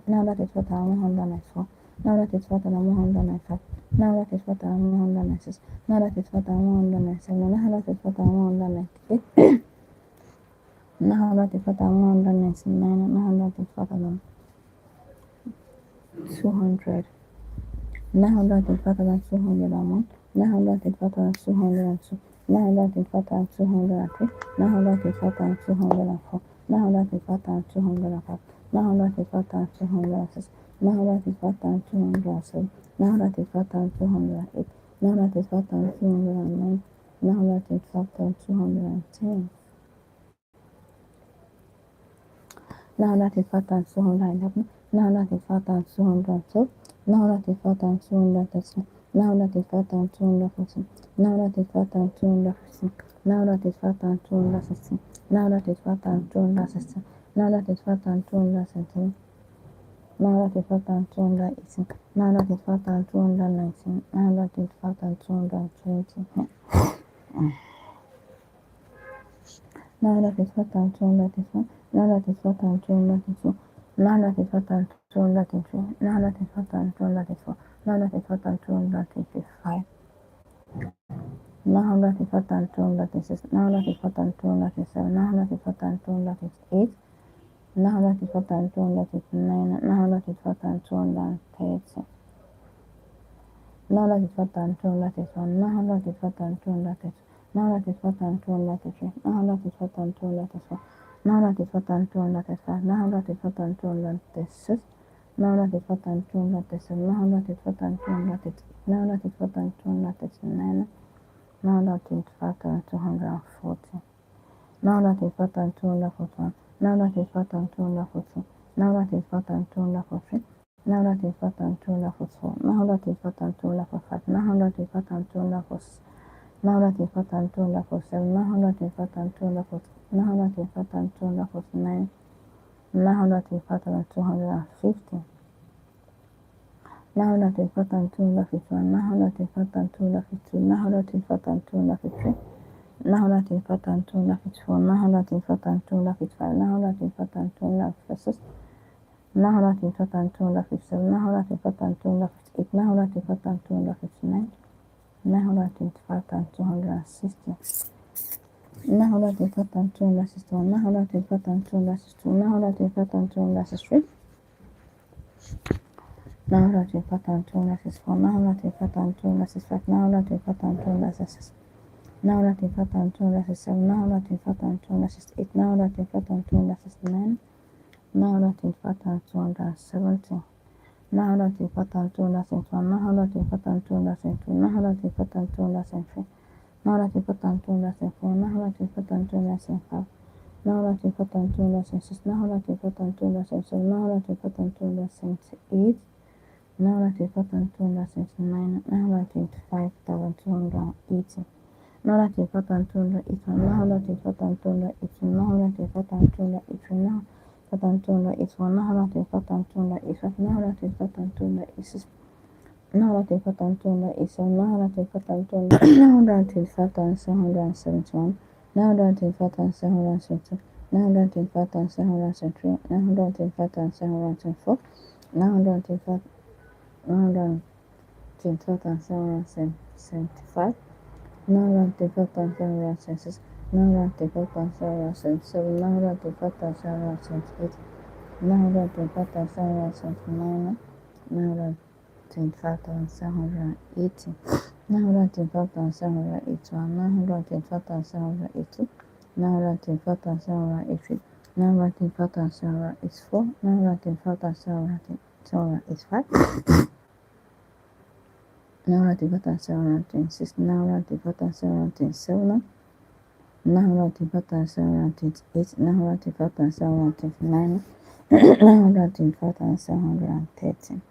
Now that is what I want, 194. Now that is what I want, 195. Now that is what I want, 196. Now that is what I want, 197. Now that is what I want, 198. Now that is what I want, 199. Now that is what I want, 200. Now that is what I want, 201. Now that is what I want, 202. Now that is what I want, 203. Now that is what I want, 204. Now that is what I want, 205. Now that is what I want, 206. Now that is what I want, 207. Now that is what I want, 208. Now that is what I want, 209. Now that is what I want, 210. Now that is what I want, 211. Now that is what I want, 212. Now that is what I want, 213. Now that is what I want, 214. Now that is what I want, 215. Now that is what I want, 216. Now that is what I want, 216. Now that is what I want, 217. Now that is what I want, 218. Now that is what I want, 219. Now that is what I want, 220. Now that is what I want, 221. Now that is what I want, 222. Now that is what I want, 223. Now that is what I want, 224. Now that is what I want, 225. Now that is what I want, 226. Now that is what I want, 227. Now that is what I want, 228. Now that is what I want, 229. Now that is what I want, 230. Now that is what I want, 231. Now that is what I want, 232. Now that is what I want, 233. Now that is what I want, 234. Now that is what I want, 235. Now that is what I want, 236. Now that is what I want, 237. Now that is what I want, 238. Now that is what I want, 239. Now that is what I want, 240. Now that is what I want, 241. Now that is what I want, 242. Now that is what I want, 243. Now that is what I want, 244. Now that is what I want, 245. Now that is what I want, 246. Now that is what I want, 247. Now that is what I want, 248. Now that is what I want, 249. Now that is what I want, 250. Now that is what I want, 251. Now that is what I want, 252. Now that is what I want, 253. Now that is what I want, 254. Now that is what I want, 255. Now that is what I want, 256. Now that is what I want, 257. Now that is what I want, 258. Now that is what I want, 259. Now that is what I want, 260. Now that is what I want, 261. Now that is what I want, 262. Now that is what I want, 263. Now that is what I want, 264. Now that is what I want, 265. Now that is what I want, 266. Now that is what I want, 267. Now that is what I want, 268. Now that is what I want, 269. Now that is what I want, 270. Now that is what I want, 271. Now that is what I want, 272. Now that is what I want, 273. Now that is what I want, 274. Now that is what I want, 275. Now that is what I want, 276. Now that is what I want, 277. Now that is what I want, 278. Now that is what I want, 279. Now that is 5,280. Now that is what I want, 281. Now that is what I want, 282. Now that is what I want, 283. Fatantunda is one Naharati Fatantunda is what Naharati Fatantunda is Naharati Fatantunda is a Naharati Fatantunda Naharati Fatan 771 Naharati Fatan 772 Naharati Fatan 773 Naharati Fatan 774 Naharati Fatan 775 Naharati Fatan 776 Naharati Fatan 777 Naharati Fatan 778 Naharati Fatan 779 Naharati 5,780. Naharati 5,781. Naharati 5,782. Naharati 5,783. Naharati 5,784. Naharati 5,785. Naharati 5,726. Naharati 5,727. Naharati 5,728. Naharati 5,729. Naharati 5,730.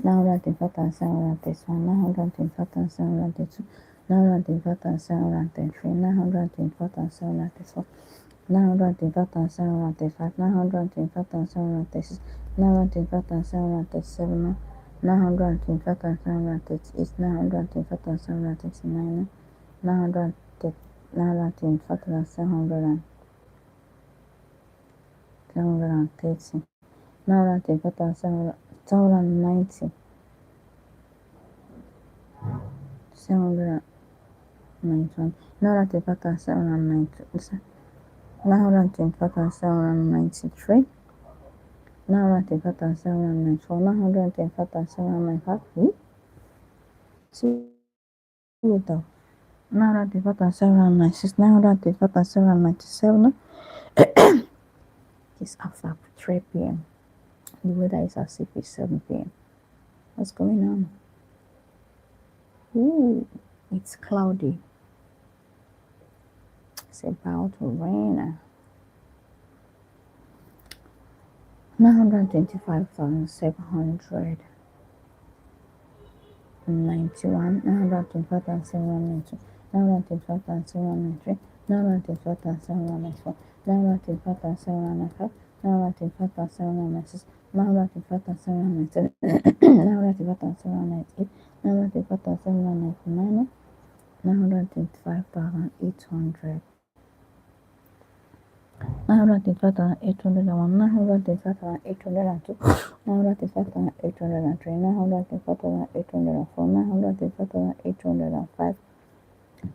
Naharati Fatan 731, Naharati Fatan 732, Naharati Fatan 733, Naharati Fatan 734, Naharati Fatan 735, Naharati Fatan 736, Naharati Fatan 737, Naharati Fatan 738, Naharati Fatan 739, Naharati Fatan 730, Naharati Fatan 790. 791. Naharati Fatan 792. Naharati Fatan 793. Naharati Fatan 794. Naharati Fatan 795. See it though. Naharati Fatan 796. Naharati Fatan 797. It's after 3 p.m. The weather is as if it's 7 p.m. What's going on? Ooh, it's cloudy. It's about to rain. 925,791, 925,792, 925,793, 925,794, 925,795, 925,796, 925,797, 925,798, 925,799, 925,800. 925,801, 925,802, 925,803, 925,804, 925,805,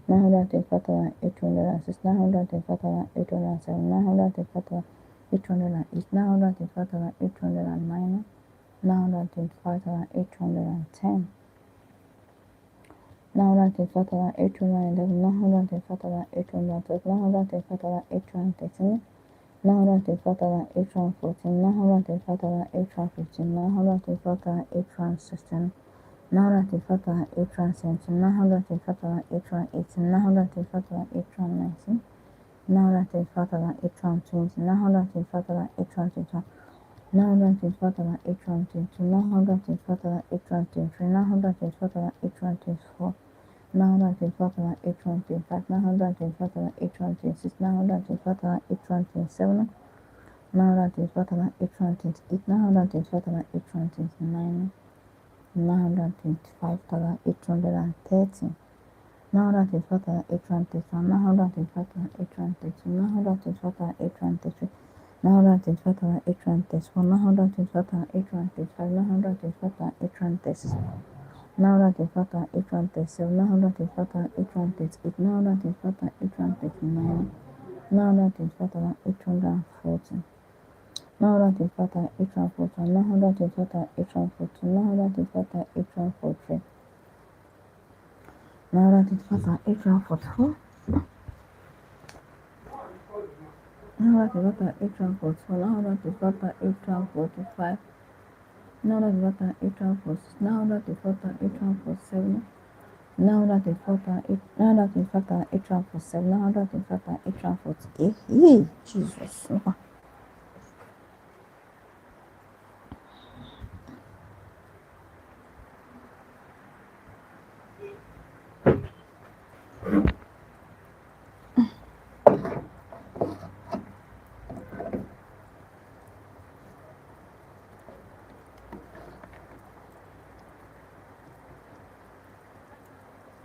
925,806, 925,807, 925,808, 925,809, 925,810. 925,811, 925,812, 925,813, 925,814, 925,815, 925,816, 925,817, 925,818, 925,819, 925,820, 925,822, 925,822, 925,823, 925,824, 925,825, 925,826, 925,827, 925,828, 925,829, 925,830, 925,831, 925,832, 925,823, 925,824, 925,825, 925,826, 925,827, 925,828, 925,829, 925,840, 925,841, 925,842, 925,843, 925,844, 925,844, 925,845, 925,846, 925,847, 925,847, 925,848. Jesus.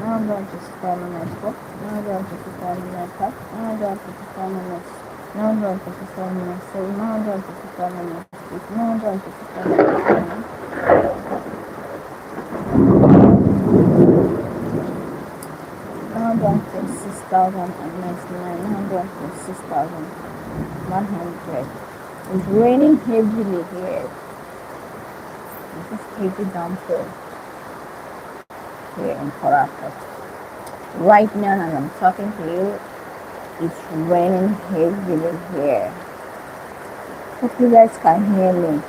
Now down to permanent four. Now down to permanent five. Now down to permanent. Now down to permanent seven. Now down to permanent six. Now down to permanent nine. Now down to 6,099. Now down to 6,100. It's raining heavily here. This is heavy downpour here in Caracas. Right now, as I'm talking to you, it's raining heavily here. Hope you guys can hear me.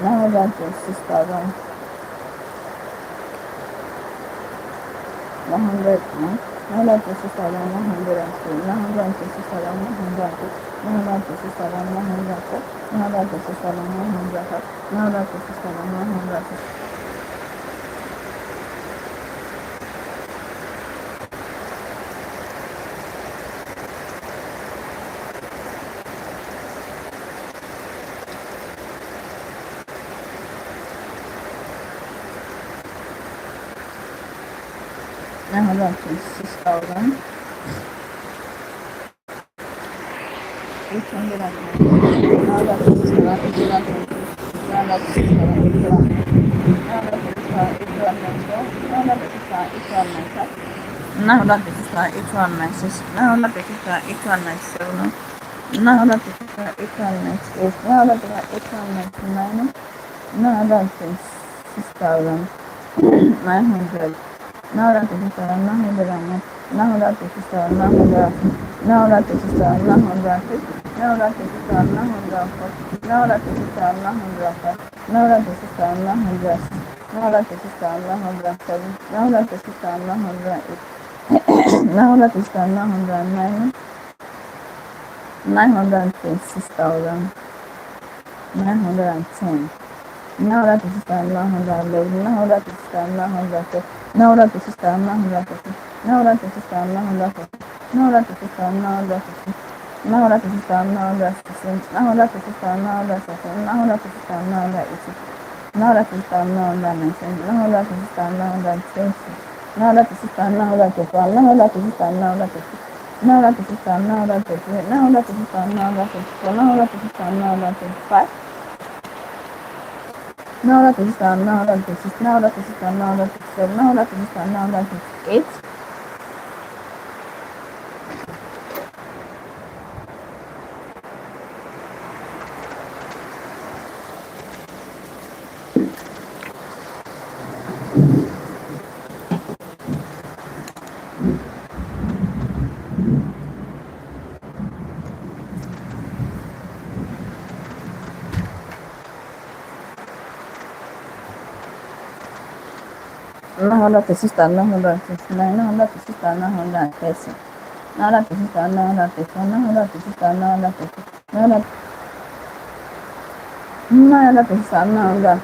Now down to 6,100. Now down to 6,102. Now down to 6,102. Now down to 6,104. Now down to 6,104. Now down to 6,106. Now down to 6,890. Now down to 6,890. Now down to 6,890. Now down to 6,890. Now down to 6,890. Now that is 896. Now that is 897. Now that is 898. Now that is 899. Now that is 6,900. Now that is 6,901. Now that is 6,900. Now that is 6,900. Now that is 6,904. Now that is 6,905. Now that is 6,900. Now that is 6,907. Now that is 6,908. Now that is 909, 926,910. Now that is 911. Now that is 912. Now that is 950. Now that is 950. Now that is 950. Now that is 916. Now that is 916. Now that is 918. Now that is 919. Now that is 920. Now that is 6,921. Now that is 6,922. Now that is 6,923. Now that is 6,924. Now that is 6,925. Now that is 6,926. Now that is 6,927. Now that is 6,928. Now that is 6,969. Now that is 6,930. Now that is 6,934. Now that is 6,934. Now that is 6,900.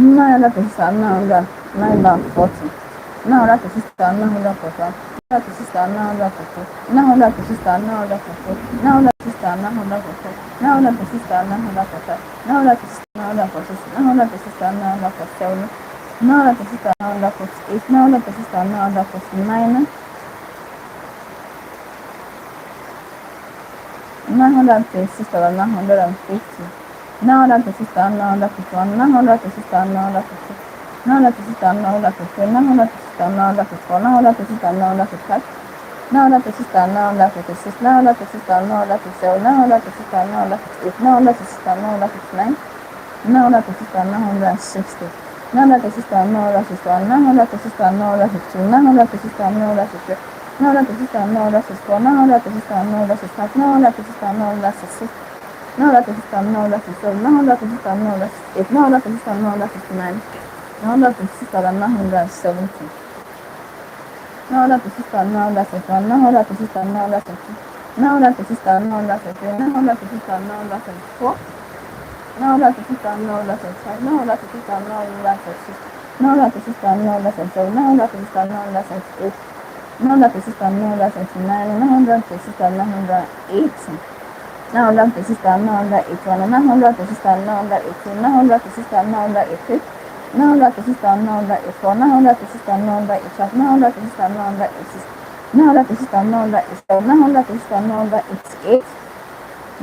Now that is 6,940. Now that is 6,941. That is 6,940. Now that is 6,940. Now that is 6,940. Now that is 6,940. Now that is 6,946. Now that is 6,947. Now that is 6,948. Now that is 6,949. 936,950. Now that is 6,951. Now that is 6,952. Now that is 6,953. Now that is 6,954. Now that is 6,955. Now that is 6,956. Now that is 6,957. Now that is 6,958. Now that is 6,959. Now that is 6,960. Now that is 6,961. Now that is 6,962. Now that is 6,963. Now that is 6,964. Now that is 6,965. Now that is 6,966. Now that is 6,967. Now that is 6,968. Now that is 6,969. Now that is 6,970. Now that is 6,961. Now that is 6,962. Now that is 6,963. Now that is 6,964. Now that is 6,965. Now that is 6,966. Now that is 6,967. Now that is 6,968. Now that is 6,969. Now that is 6,980. 926 thousand 981, 926 thousand 982, 926 thousand 983, 926 thousand 984, 926 thousand 985, 926 thousand 986, 926 thousand 987, 926 thousand 988,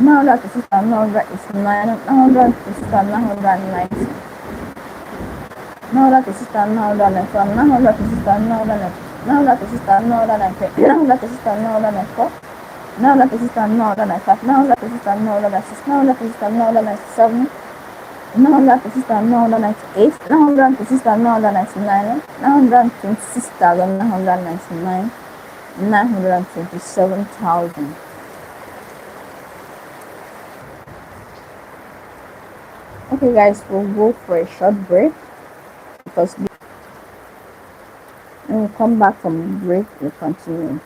926 thousand 989, 926 thousand 990, 926 thousand 991, 926 thousand 996, 926 thousand 993, 926 thousand 994, now that this is done, now that I five, now that this is done, now that I six, now that this is done, now that I seven, now that this is done, now that I eight, now that this is done, now that I 99, now that 26,999, 927,000. Okay, guys, we'll go for a short break because when we come back from break, we'll continue.